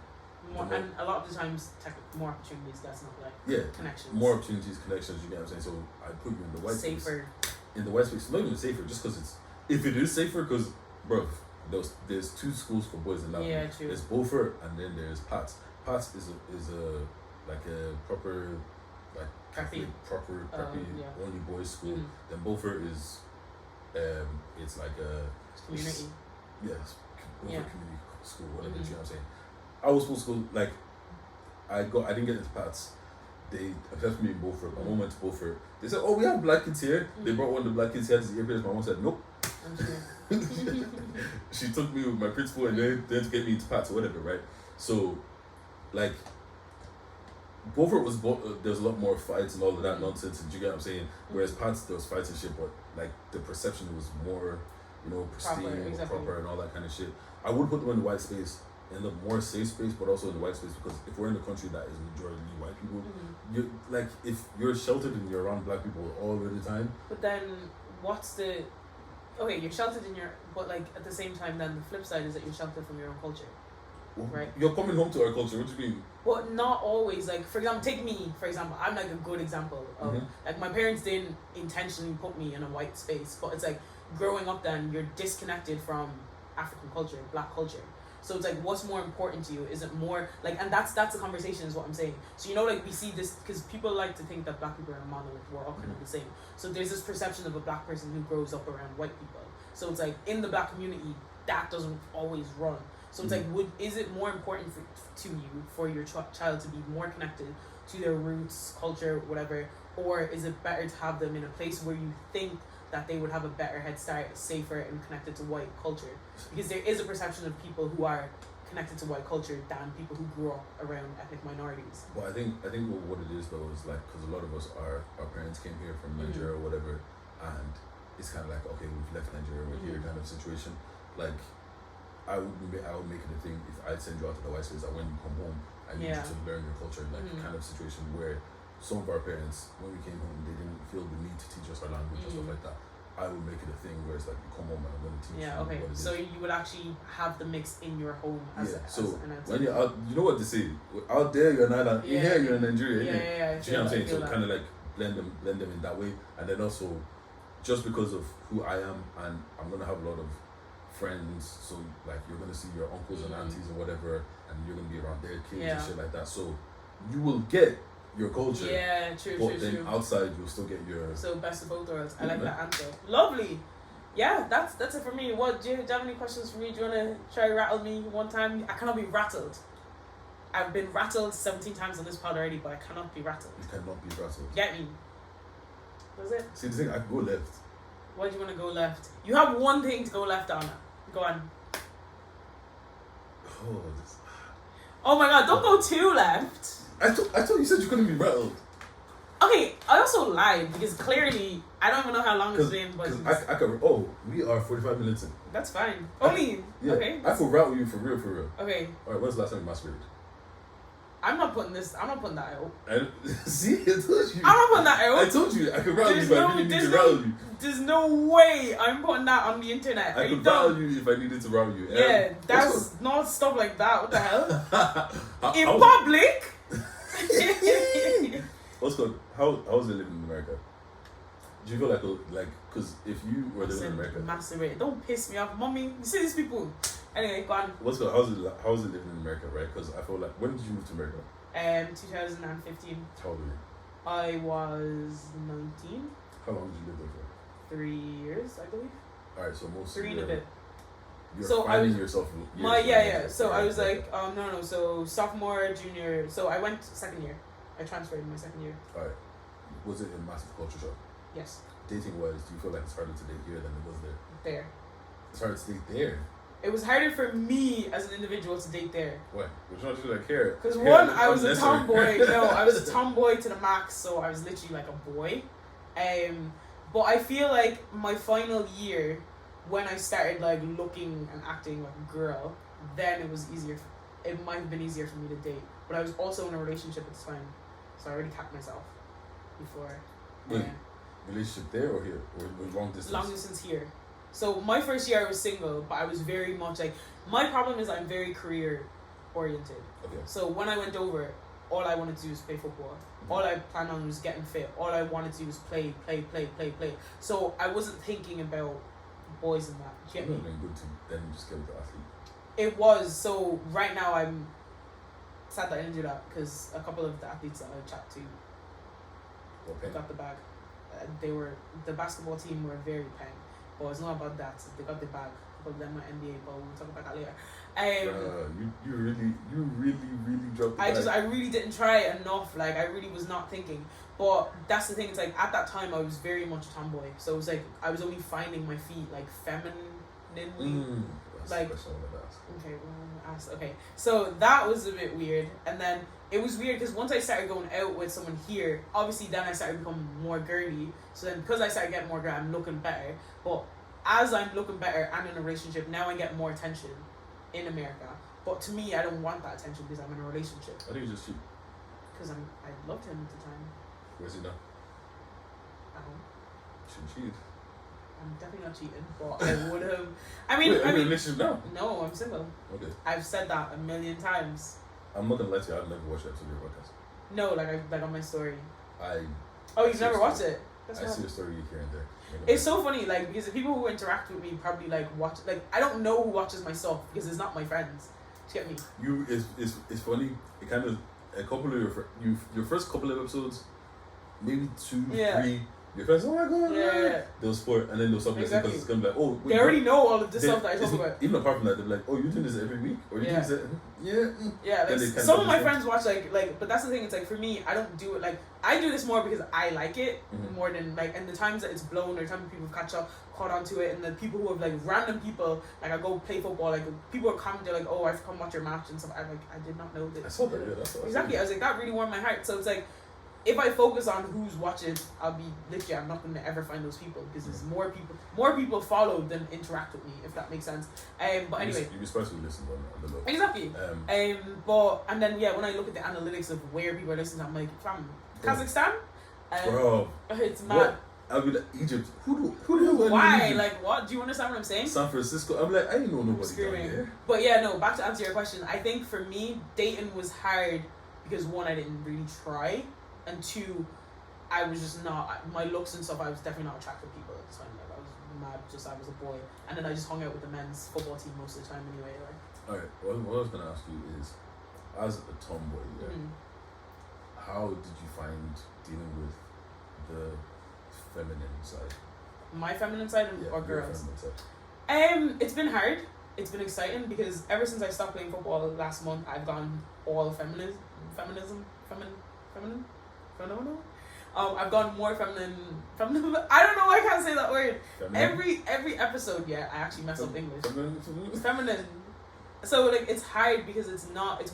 more, and a lot of the times more opportunities, that's not like connections. More opportunities, connections, you get what I'm saying? So I put you in the white space. Safer. In the white space, not even safer, just because it's, if it is safer, because, bro, there's two schools for boys in that. Yeah, true. There's Beaufort and then there's Pats. Pats is a like a proper, like preppy, only boys school. Then Beaufort is, it's like a community. Yes, Beaufort community school, whatever. You know what I'm saying? I was supposed to go, like, I didn't get into Pats. They accepted me in Beaufort. My mom went to Beaufort. They said, "Oh, we have black kids here." They brought one of the black kids. He had his earpiece. My mom said, "Nope." She took me with my principal and then to get me into Pats or whatever, right? So, like, Beaufort was there was a lot more fights and all of that nonsense. And you get what I'm saying? Whereas Pats, there was fights and shit, but like the perception was more, you know, pristine, proper, and all that kind of shit. I would put them in the white space, in the more safe space, but also in the white space, because if we're in a country that is majority white people, you like, if you're sheltered and you're around black people all the time. But then, you're sheltered but like at the same time, then the flip side is that you're sheltered from your own culture. Right. You're coming home to our culture. What do you mean? But not always. Like, for example, take me. For example, I'm like a good example of like, my parents didn't intentionally put me in a white space, but it's like growing up. Then you're disconnected from African culture, black culture. So it's like, what's more important to you? Is it more like, and that's the conversation, is what I'm saying. So, you know, like, we see this because people like to think that black people are a monolith. We're all kind of the same. So there's this perception of a black person who grows up around white people. So it's like, in the black community, that doesn't always run. So it's like, is it more important to you for your child to be more connected to their roots, culture, whatever, or is it better to have them in a place where you think that they would have a better head start, safer and connected to white culture? Because there is a perception of people who are connected to white culture than people who grew up around ethnic minorities. Well, I think what it is though is like, because a lot of us our parents came here from Nigeria or whatever, and it's kind of like, okay, we've left Nigeria, we're here kind of situation. Like, I would make it a thing if I'd send you out to the white space that when you come home, I need you to learn your culture, like kind of situation where some of our parents, when we came home, they didn't feel the need to teach us our language and stuff like that. I would make it a thing where it's like, you come home and I'm going to teach you what it is. So you would actually have the mix in your home as an outside. When you're out, you know what they say, out there you're in Ireland, in here you're in Nigeria. Yeah. Do you know what I'm saying? So kind of like blend them in that way, and then also just because of who I am, and I'm gonna have a lot of friends, so like you're gonna see your uncles and aunties and whatever, and you're gonna be around their kids and shit like that. So you will get your culture. Yeah, true. Outside you'll still get your. So best of both worlds. I like that answer. Lovely. Yeah, that's it for me. What do you have any questions for me? Do you wanna try rattle me one time? I cannot be rattled. I've been rattled 17 times on this pod already, but I cannot be rattled. You cannot be rattled. Get me? Does it? See, the thing, I can go left. Why do you want to go left? You have one thing to go left on. Go on. Oh my god, don't go too left. I thought you said you couldn't be rattled. Okay, I also lied because clearly I don't even know how long it's been, but I could. We are 45 minutes in. That's fine. Only okay. I could rattle you for real. Okay. All right. When's the last time you masturbated? I'm not putting that out. See, I told you. I'm not putting that out. I told you I could rattle you if I really need to rattle you. There's no way I'm putting that on the internet. I could rattle you if I needed to rattle you. Yeah, that's not stuff like that. What the hell? In public. What's good? How's it living in America? Do you feel like because if you were living in America, masturbate. Don't piss me off, mommy. You see these people. Anyway, go on. What's good? How's it living in America, right? Because I feel like, when did you move to America? 2015. How old were you? I was 19. How long did you live there for? 3 years, I believe. Alright, so most 3 and a bit. You're finding yourself. So I was like, no. So sophomore, junior. So I went second year. I transferred in my second year. Alright. Was it a massive culture shock? Yes. Dating wise, do you feel like it's harder to date here than it was there? There. It's harder to date there. It was harder for me as an individual to date there. Why? Which one did I care? Because one, I was a tomboy. No, I was a tomboy to the max, so I was literally like a boy. But I feel like my final year, when I started like looking and acting like a girl, then it was easier. It might have been easier for me to date. But I was also in a relationship at the time, so I already capped myself before. Wait, relationship there or here? Or long distance? Long distance here. So my first year I was single, but I was very much like, my problem is I'm very career oriented. Okay. So when I went over, all I wanted to do was play football. Mm-hmm. All I planned on was getting fit. All I wanted to do was play. So I wasn't thinking about boys and that. Do you get me? Good to then just get with the athlete. It was. So right now I'm sad that I didn't do that because a couple of the athletes that I chat to got the bag. The basketball team were very paying. But it's not about that. They got the bag. A couple of them are NBA, but we'll talk about that later. You really dropped the bag. I really didn't try enough. Like, I really was not thinking. But that's the thing. It's like, at that time, I was very much a tomboy. So it was like, I was only finding my feet, like, femininely. Okay. So that was a bit weird. And then it was weird because once I started going out with someone here, obviously then I started becoming more girly. So then because I started getting more girly, I'm looking better. But as I'm looking better and in a relationship, now I get more attention in America. But to me, I don't want that attention because I'm in a relationship. I think you just cheat. Because I loved him at the time. Where's he now? At home. Cheat. I'm definitely not cheating, but I would have. I mean, relationship now? No, I'm single. Okay. I've said that a million times. I'm not gonna lie to you. I've never watched an episode of your podcast. No, like on my story. You've never watched it? I see a story here and there. It's so funny, like, because the people who interact with me probably like watch. Like, I don't know who watches my stuff because it's not my friends. Do you get me? It's funny. It kind of a couple of your first couple of episodes, maybe 2, 3. Your friends, oh my god, yeah. They'll support, and then they'll stop listening because it's gonna be like, oh, wait, they already know all of the stuff that I talk about. Even apart from that, they'll be like, oh, you're doing this every week, or you do this, yeah. Like, some of my friends watch like, but that's the thing. It's like for me, I don't do it like I do this more because I like it more than like, and the times that it's blown or times people caught onto it, and the people who have like random people like I go play football, like people are commenting like, oh, I've come watch your match and stuff. I'm like, I did not know this. I saw that. Yeah, that's what exactly. I was like, that really warmed my heart. So it's like, if I focus on who's watching, I'm not going to ever find those people because there's more people follow than interact with me, if that makes sense. But anyway, you'd be supposed to listen on the low. Exactly. But and then when I look at the analytics of where people are listening, I'm like, fam, Kazakhstan, bro, it's mad. What? I mean, Egypt. Who why? Like, what? Do you understand what I'm saying? San Francisco. I'm like, I ain't know nobody down there. But yeah, no. Back to answer your question. I think for me, dating was hard because one, I didn't really try. And 2, I was just not, my looks and stuff, I was definitely not attracted to people at the time. Like, I was mad, I was a boy. And then I just hung out with the men's football team most of the time anyway. Like. Alright, what I was going to ask you is, as a tomboy, how did you find dealing with the feminine side? My feminine side or girls? Side. It's been hard. It's been exciting because ever since I stopped playing football last month, I've gone all feminism. I've gone more feminine. I don't know why I can't say that word. Feminine? Every episode, I actually mess up English. Feminine. So like it's hard because it's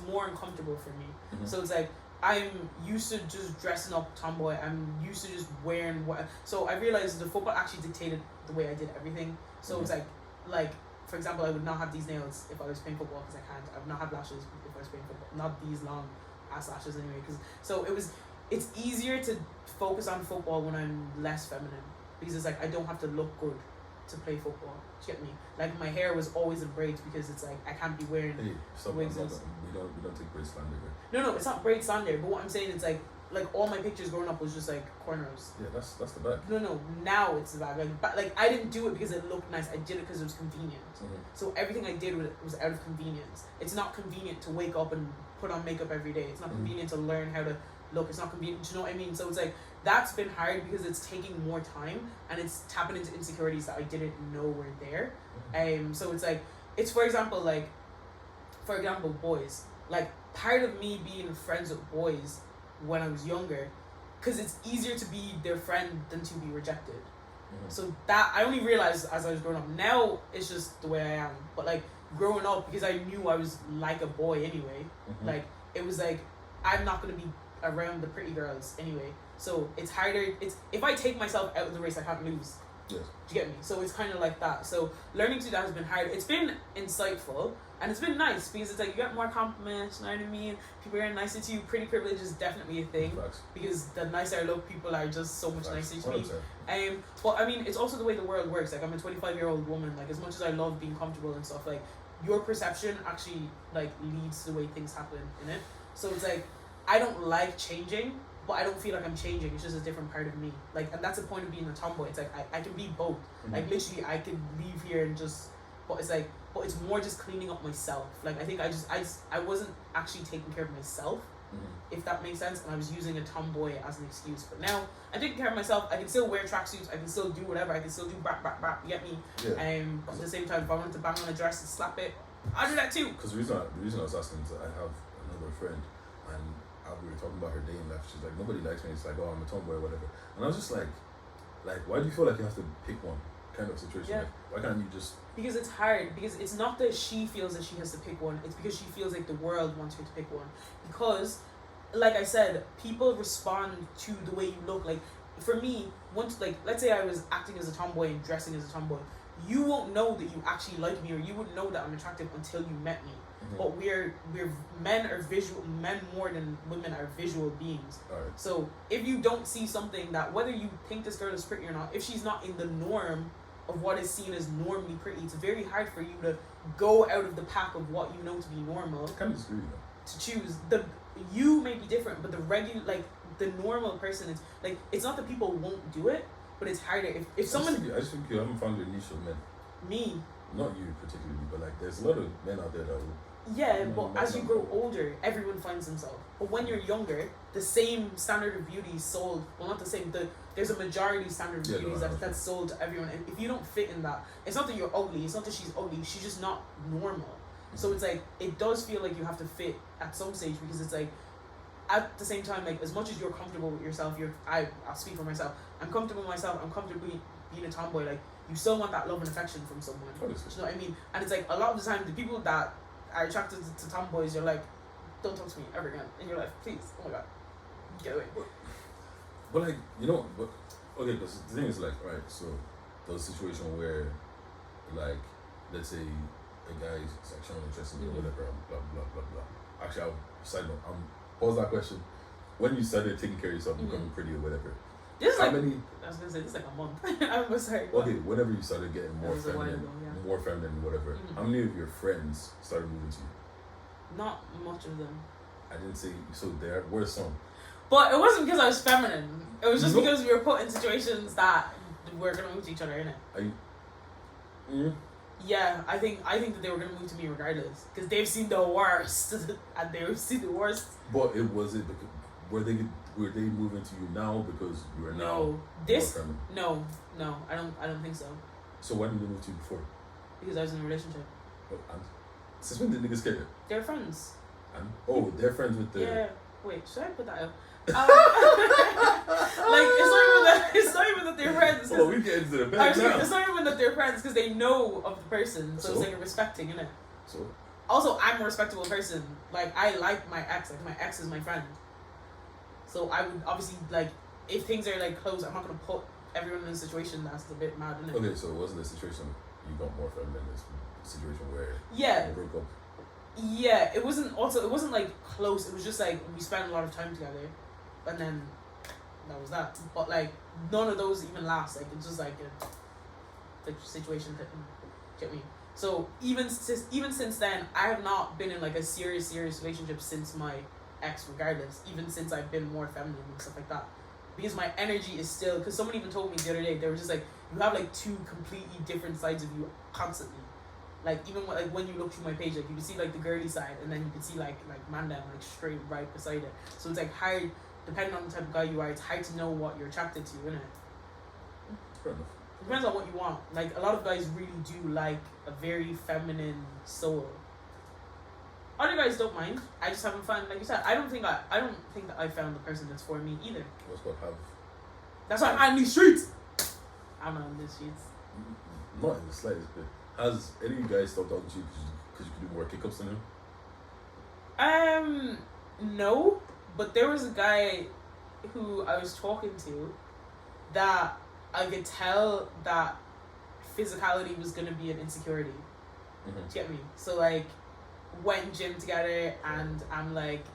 more uncomfortable for me. So it's like I'm used to just dressing up tomboy. I'm used to just wearing what. So I realized the football actually dictated the way I did everything. So it's like for example, I would not have these nails if I was playing football because I can't. I would not have lashes if I was playing football. Not these long ass lashes anyway. It's easier to focus on football when I'm less feminine because it's like I don't have to look good to play football. Do you get me? Like my hair was always in braids because it's like I can't be wearing wigs. We don't take braid slander here. No, it's not braid slander. But what I'm saying is like all my pictures growing up was just like cornrows. Yeah, that's the bag. No, now it's the bag. Like I didn't do it because it looked nice. I did it because it was convenient. So everything I did was out of convenience. It's not convenient to wake up and put on makeup every day. It's not convenient to learn how to look. It's not convenient. Do you know what I mean? So it's like that's been hard because it's taking more time and it's tapping into insecurities that I didn't know were there. So it's like for example boys. Like part of me being friends with boys when I was younger, because it's easier to be their friend than to be rejected. So that I only realized as I was growing up. Now it's just the way I am. But like growing up, because I knew I was like a boy anyway. Like it was like I'm not gonna be around the pretty girls anyway. So it's harder. It's if I take myself out of the race, I can't lose. Yes. Do you get me? So it's kind of like that. So learning to do that has been hard. It's been insightful and it's been nice because it's like you get more compliments. You know what I mean? People are nicer to you. Pretty privilege is definitely a thing. Facts. Because the nicer I look, people are just so much nicer to me. But I mean, it's also the way the world works. Like I'm a 25-year-old woman. Like as much as I love being comfortable and stuff, like your perception actually like leads to the way things happen in it. So it's like I don't like changing, but I don't feel like I'm changing. It's just a different part of me. Like, and that's the point of being a tomboy. It's like I can be both. Like literally, I could leave here and just. But it's like, it's more just cleaning up myself. Like I think I wasn't actually taking care of myself, if that makes sense. And I was using a tomboy as an excuse. But now I'm taking care of myself. I can still wear tracksuits. I can still do whatever. I can still do bap. You get me? Yeah. But at the same time, if I wanted to bang on a dress and slap it, I'll do that too. Because the reason I was asking is that I have another friend and. We were talking about her day in life. She's like, nobody likes me. It's like, oh, I'm a tomboy or whatever. And I was just like, why do you feel like you have to pick one kind of situation? Yeah. Like, why can't you just? Because it's hard. Because it's not that she feels that she has to pick one. It's because she feels like the world wants her to pick one. Because, like I said, people respond to the way you look. Like for me, once let's say I was acting as a tomboy and dressing as a tomboy, you won't know that you actually like me, or you wouldn't know that I'm attractive until you met me. But men more than women are visual beings. Right. So if you don't see something that, whether you think this girl is pretty or not, if she's not in the norm of what is seen as normally pretty, it's very hard for you to go out of the pack of what you know to be normal. I kind of disagree though. To choose you may be different, but the normal person is like, it's not that people won't do it, but it's harder if someone. I just think you haven't found your niche of men. Me. Not you particularly, but like there's a lot of men out there that will. Yeah, but as you grow older, everyone finds themselves. But when you're younger, the same standard of beauty is sold. Well, not the same. There's a majority standard of beauty that's sold to everyone. And if you don't fit in that, it's not that you're ugly. It's not that she's ugly. She's just not normal. So it's like, it does feel like you have to fit at some stage, because it's like, at the same time, like as much as you're comfortable with yourself, I'll speak for myself. I'm comfortable with myself. I'm comfortable being a tomboy. Like you still want that love and affection from someone. Do you know what I mean? And it's like a lot of the time, the people that are attracted to tomboys, you're like, don't talk to me ever again in your life, please. Oh my god, get away. But like, okay, because the thing is like, right, so there's a situation where, like, let's say a guy is sexually interested in whatever, blah blah blah blah. Actually, side note, pause that question. When you started taking care of yourself, becoming pretty or whatever. This is I was gonna say this is like a month. I'm sorry. Okay, whenever you started getting more feminine, more feminine, whatever. How many of your friends started moving to you? Not much of them. I didn't say so. There were some. But it wasn't because I was feminine. It was just because we were put in situations that we're gonna move to each other, innit? Yeah, I think that they were gonna move to me regardless because they've seen the worst and they've seen the worst. But because were they moving to you now because you were now? No, I don't think so. So why didn't they move to you before? Because I was in a relationship. Oh, and since when did niggas get it? They're friends. And they're friends with the. Yeah. Wait, should I put that out? Like it's not even that they're friends. Oh, we get into the bed now. It's not even that they're friends because they know of the person, so it's like a respecting, innit? So. Also, I'm a respectable person. Like I like my ex. Like my ex is my friend. So I would obviously like if things are like close, I'm not gonna put everyone in a situation that's a bit mad, innit? Okay, so it wasn't a situation you got more from than this situation where you broke up. Yeah, it wasn't like close. It was just like we spent a lot of time together, and then that was that. But like none of those even last. Like it's just like a situation that get me. So even since then, I have not been in like a serious relationship since my ex. Regardless, even since I've been more feminine and stuff like that, because my energy is still. Because someone even told me the other day they were just like you have like two completely different sides of you constantly. Like even when you look through my page, like you can see like the girly side, and then you can see like man down like straight right beside it. So it's like hard, depending on the type of guy you are, it's hard to know what you're attracted to, isn't it? Fair enough. Depends on what you want. Like a lot of guys really do like a very feminine soul. Other guys don't mind. I just haven't found, like you said, I don't think that I found the person that's for me either. What's what have? That's why I'm on these streets. I'm not on these streets. Not in the slightest bit. Has any of you guys stopped talking to you because you could do more kick-ups than him? No. But there was a guy who I was talking to that I could tell that physicality was going to be an insecurity. Do you get me? So, like, went gym together and I'm like,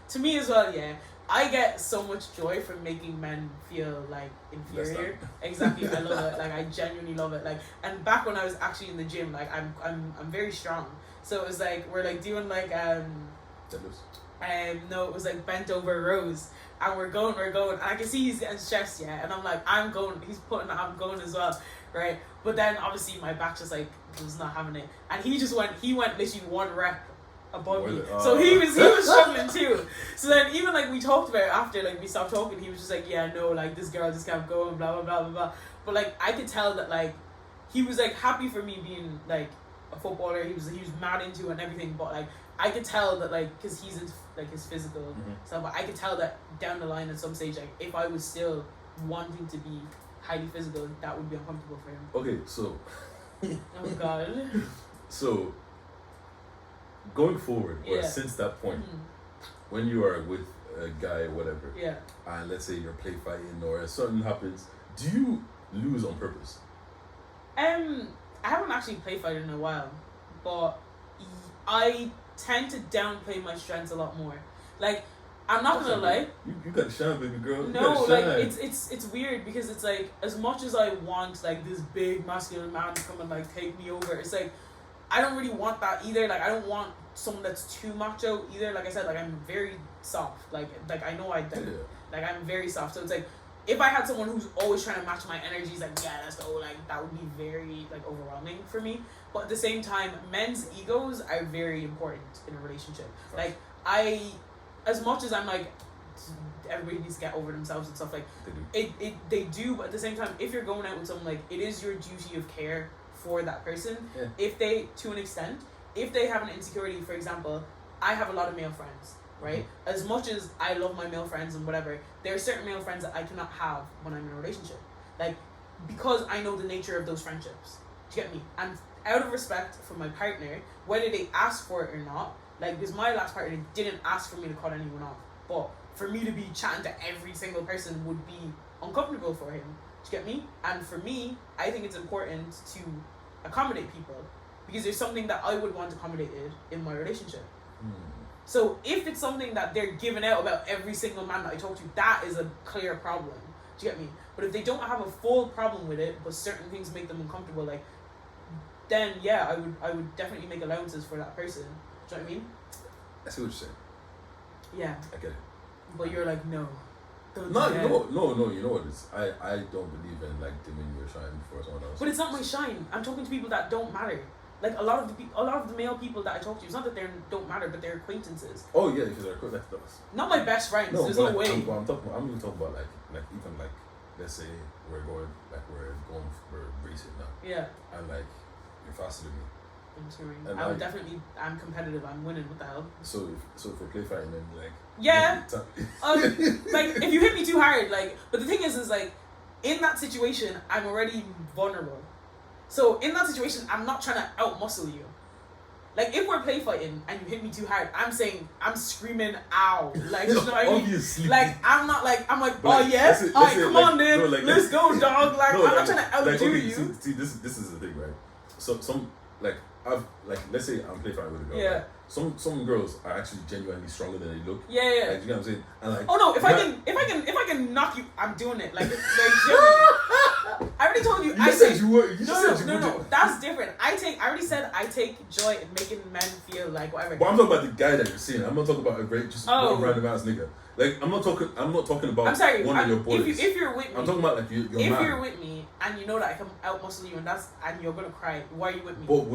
to me as well, yeah. I get so much joy from making men feel like inferior. Exactly, I love it. Like I genuinely love it. Like, and back when I was actually in the gym, like I'm very strong. So it was like we're like doing like no, it was like bent over rows, and we're going, and I can see he's getting stressed, yeah. And I'm like, I'm going. He's putting, I'm going as well, right? But then obviously my back just like was not having it, and he went literally one rep above me. So he was struggling too. So then even like we talked about it after, like we stopped talking, he was just like, yeah, no, like this girl just kept going, blah blah blah blah blah. But like I could tell that like he was like happy for me being like a footballer. He was mad into it and everything. But like I could tell that like because he's into like his physical stuff. But I could tell that down the line at some stage, like if I was still wanting to be highly physical, that would be uncomfortable for him. Okay, so. Oh God. So. Going forward, or since that point, when you are with a guy or whatever, and let's say you're play fighting or something happens, do you lose on purpose? I haven't actually play fighted in a while, but I tend to downplay my strengths a lot more. Like, I'm not gonna lie. You gotta shine, baby girl. No, like it's weird because it's like as much as I want like this big masculine man to come and like take me over, it's like I don't really want that either. Like I don't want someone that's too macho either. Like I said, like I'm very soft. Like I know like I'm very soft. So it's like if I had someone who's always trying to match my energies, like yeah, let's go. Like that would be very like overwhelming for me. But at the same time, men's egos are very important in a relationship. Like as much as I'm like everybody needs to get over themselves and stuff, like they do. But at the same time, if you're going out with someone, like it is your duty of care for that person. If they, to an extent, if they have an insecurity, for example, I have a lot of male friends, right? As much as I love my male friends and whatever, there are certain male friends that I cannot have when I'm in a relationship, like because I know the nature of those friendships. Do you get me? And out of respect for my partner, whether they ask for it or not, like because my last partner didn't ask for me to cut anyone off, but for me to be chatting to every single person would be uncomfortable for him. Do you get me? And for me, I think it's important to accommodate people because there's something that I would want accommodated in my relationship. So if it's something that they're giving out about every single man that I talk to, that is a clear problem. Do you get me? But if they don't have a full problem with it, but certain things make them uncomfortable, like then yeah, I would definitely make allowances for that person. Do you know what I mean? I see what you're saying. Yeah. I get it. But you're like, no. No, you know what it is. I don't believe in like dimming your shine for someone else. But it's not my shine. I'm talking to people that don't matter. Like a lot of the male people that I talk to, it's not that they don't matter, but they're acquaintances. Oh yeah, because they're that's not my best friends. No, there's no way. I'm even talking about like even like let's say we're racing now. Yeah. And like you're faster than me. I'm sorry. I'm competitive. I'm winning. What the hell? So if we're play fighting, then like. Yeah. Like if you hit me too hard, like. But the thing is like, in that situation, I'm already vulnerable. So in that situation, I'm not trying to out-muscle you. Like if we're play fighting and you hit me too hard, I'm screaming ow. Like you know what I mean? Obviously. Like I'm like but oh like, yes, alright, come on then, no, like, let's go dog. Like no, I'm not trying to outdo you. See this is the thing, right? So some like I've like let's say I'm play fighting with a girl. Yeah. Right? Some girls are actually genuinely stronger than they look. Yeah. Like, you know what I'm saying? And like oh no, if I can knock you, I'm doing it. Like I already told you. You said you were. No. That's different. I already said I take joy in making men feel like whatever. But I'm talking about the guy that you're seeing. I'm not talking about a great just one random ass nigga. Like I'm not talking about I'm sorry, one of your boys. If you're with me, I'm talking about like your if man. you're with me and you know that I can outmuscle you and you're gonna cry, why are you with me? But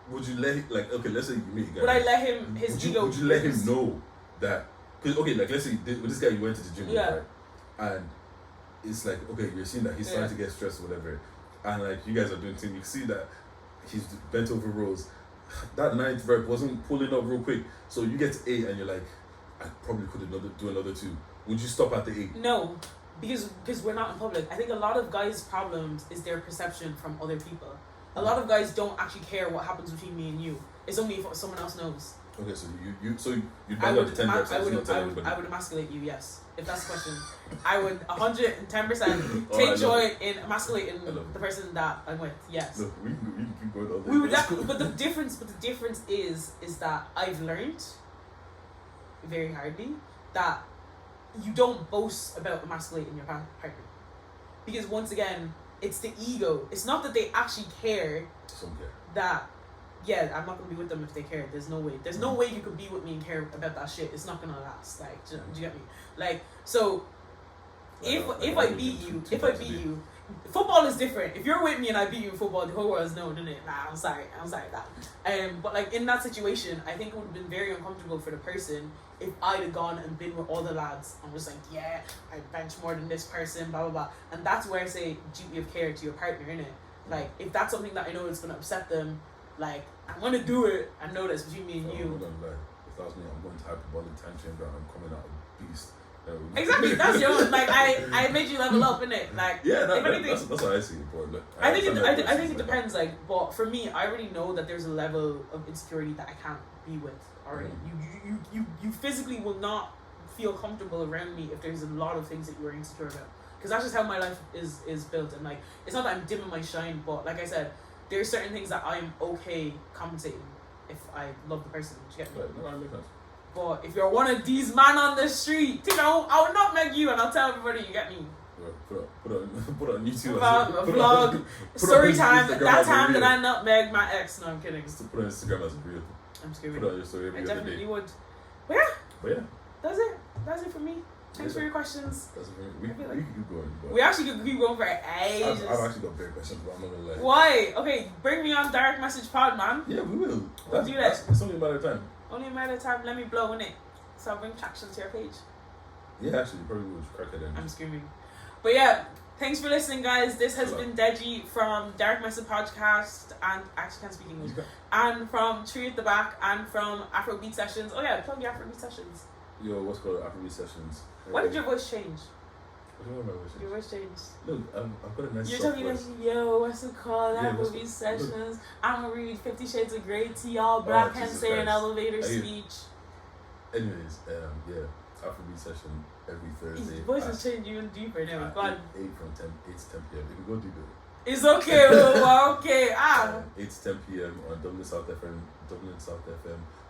would you let him, like okay, let's say you meet a guy. Would I let him his ego? Would you let him know that? Because okay, like let's say with this guy you went to the gym with, right? And it's like okay, you're seeing that he's starting to get stressed or whatever, and like you guys are doing things. You see that he's bent over rows. That ninth rep wasn't pulling up real quick, so you get to 8 and you're like, I probably could do another 2. Would you stop at the 8? No, because we're not in public. I think a lot of guys' problems is their perception from other people. A lot of guys don't actually care what happens between me and you. It's only if someone else knows. Okay, so you'd bend up to 10 reps. I would emasculate you. Yes, if that's the question. I would 110% take joy in emasculating the person that I'm with. Yes. Look, we can keep going on. We would but the difference is that I've learned very hardly that you don't boast about emasculating your partner, because once again it's the ego. It's not that they actually care. Some care. That I'm not gonna be with them if they care. There's no way. There's no way you could be with me and care about that shit. It's not gonna last. Like, do you get me? Like, so if I beat you, football is different. If you're with me and I beat you in football, the whole world's known, isn't it? Nah, I'm sorry, that. But like in that situation, I think it would have been very uncomfortable for the person if I'd have gone and been with all the lads and was like, yeah, I bench more than this person, blah blah blah. And that's where I say duty of care to your partner, innit? Like if that's something that I know is gonna upset them, like I'm gonna do it. I know that's between me and you. I'm gonna lie. If that's me, I'm going to hyperbolic tension, but I'm coming out a beast. Exactly, that's yours. Like I made you level up, innit? Like yeah, that's what I see. But look, I think it depends. Like, but for me, I already know that there's a level of insecurity that I can't be with already. You physically will not feel comfortable around me if there's a lot of things that you are insecure about. Because that's just how my life is built. And like, it's not that I'm dimming my shine, but like I said, there's certain things that I'm okay compensating if I love the person. Do you get me? Right, no, I make sense. But if you're one of these man on the street, I'll nutmeg you and I'll tell everybody, you get me. Put on YouTube. A vlog, story time. That time that I nutmegged my ex. No, I'm kidding. Just put on Instagram as a reel. I'm screaming. Put on your story every I other definitely day. would. But yeah. That's it for me. Thanks for your questions. That's it for me. We can keep going. We actually could keep going for ages. I've actually got better questions, but I'm not gonna lie. Why? Okay, bring me on direct message pod, man. Yeah, we will. We'll do that. It's only a matter of time. Only a matter of time. Let me blow in it. So I'll bring traction to your page. Yeah, actually, you probably would crack it in. I'm screaming. But yeah, thanks for listening, guys. This has been Deji from Direct Message Podcast, and I actually can't speak English. And from Tree at the Back, and from Afrobeat Sessions. Oh yeah, plug your Afrobeat Sessions. Yo, what's called Afrobeat Sessions? Why did your voice change? What do you mean by voice change? Your voice changed. Look, I've got a nice. You're talking like, yo, what's it called? Yeah, Afrobeat Sessions. I'm gonna read 50 Shades of Grey to y'all. Black can say an elevator speech. Anyways, yeah, Afrobeat session every Thursday. His voice has changed even deeper now. Go on. 8 to 10 p.m. You can go do that. It's okay, well, okay. 8 to 10 p.m. on Dublin South FM,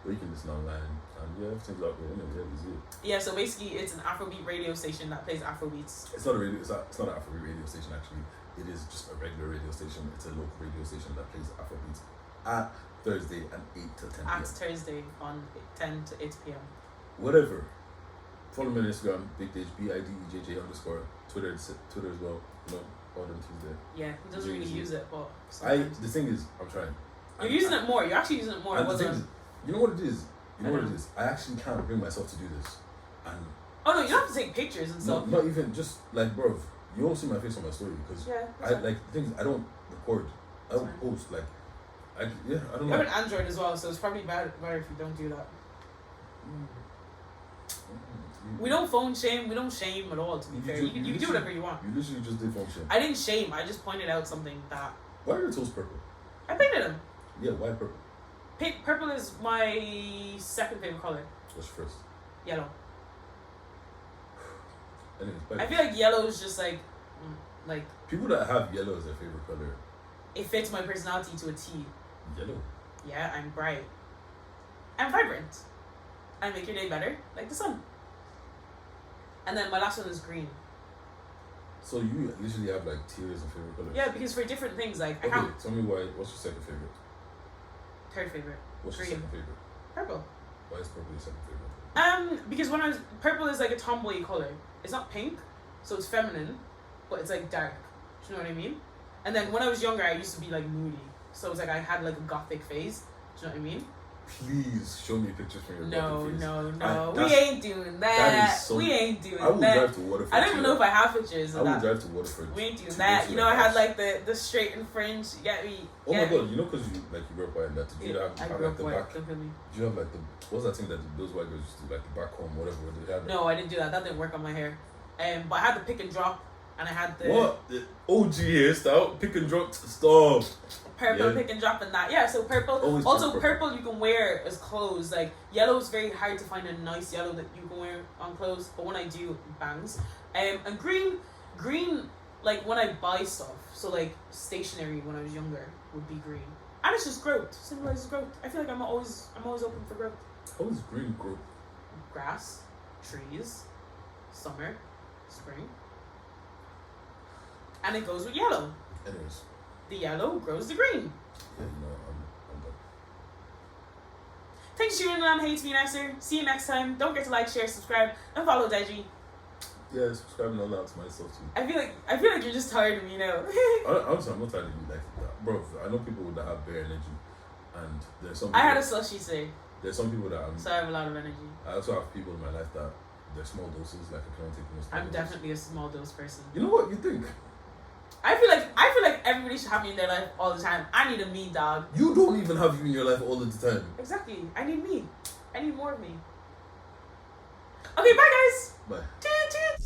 or you can listen online. And yeah, everything's out there. Anyway, yeah, it's it. Yeah, so basically, it's an Afrobeat radio station that plays Afrobeats. It's not a radio. It's not an Afrobeat radio station actually. It is just a regular radio station. It's a local radio station that plays Afrobeats at Thursday and 8 to 10 p.m. At Thursday on 10 to 8 p.m. Whatever. Follow me on Instagram, Big Dejj, BIDEJJ _. Twitter as well. You know, all them Tuesday. Yeah, he doesn't really use it, but the thing is, I'm trying. You're using it more. You're actually using it more. And the thing is, you know what it is? I actually can't bring myself to do this. And oh no, you don't have to take pictures and stuff. Not even just like, bro. You won't see my face on my story because I like things. I don't record. I don't post. Like, I don't know. You have an Android as well, so it's probably better if you don't do that. We don't phone shame. We don't shame at all. To be fair, you can do whatever you want. You literally just did phone shame. I didn't shame. I just pointed out something that. Why are your toes purple? I painted them. Yeah, why purple? Purple is my second favorite color. What's first? Yellow. Anyways, I feel like yellow is just like people that have yellow as their favorite color. It fits my personality to a T. Yellow. Yeah, I'm bright. I'm vibrant. I make your day better, like the sun. And then my last one is green. So you literally have like tiers of favorite colors. Yeah, because for different things, like okay, tell me why. What's your second favorite? Third favorite. What's green. Your second favorite? Purple. Why is purple your second favorite? Because purple is like a tomboy color. It's not pink, so it's feminine, but it's like dark. Do you know what I mean? And then when I was younger, I used to be like moody, so it's like I had like a gothic phase. Do you know what I mean? Please show me pictures from your gothic phase. No. We ain't doing that. We ain't doing that. I will drive to Waterford. I don't even know if I have pictures of that. I will drive to Waterford. We ain't doing that. You know, I had like the straightened fringe. You get me? Oh my god! You know, because you grew up white and that. Did you have I grew up the white. back? Did you have like the what's that thing that those white girls used to do, like the back comb, whatever? They had, like, no, I didn't do that. That didn't work on my hair. But I had the pick and drop, and I had the what the OG hairstyle, pick and drop stop. Purple pick and drop and that. Yeah, so purple. Always also, purple you can wear as clothes. Like yellow is very hard to find a nice yellow that you can wear on clothes. But when I do, bangs. And green, like when I buy stuff. So like stationery when I was younger would be green. And it's just growth. Symbolizes growth. I feel like I'm always open for growth. How is green growth? Grass, trees, summer, spring, and it goes with yellow. Anyways. The yellow grows the green. Yeah, I'm done. Thanks for tuning in on HEYITSMENESSER. See you next time. Don't forget to like, share, subscribe, and follow Deji. Yeah, subscribe and all that to myself too. I feel like you're just tired of me now. Honestly, I'm not tired of you like that. Bro, I know people that have bare energy, and there's some people, I had a slushy say. There's some people that so I have a lot of energy. I also have people in my life that they're small doses, like I can't take most. I'm definitely a small dose person. You know what you think? I feel like everybody should have me in their life all the time. I need a me, dog. You don't even have you in your life all the time. Exactly. I need me. I need more of me. Okay, bye guys. Bye. Choo-choo.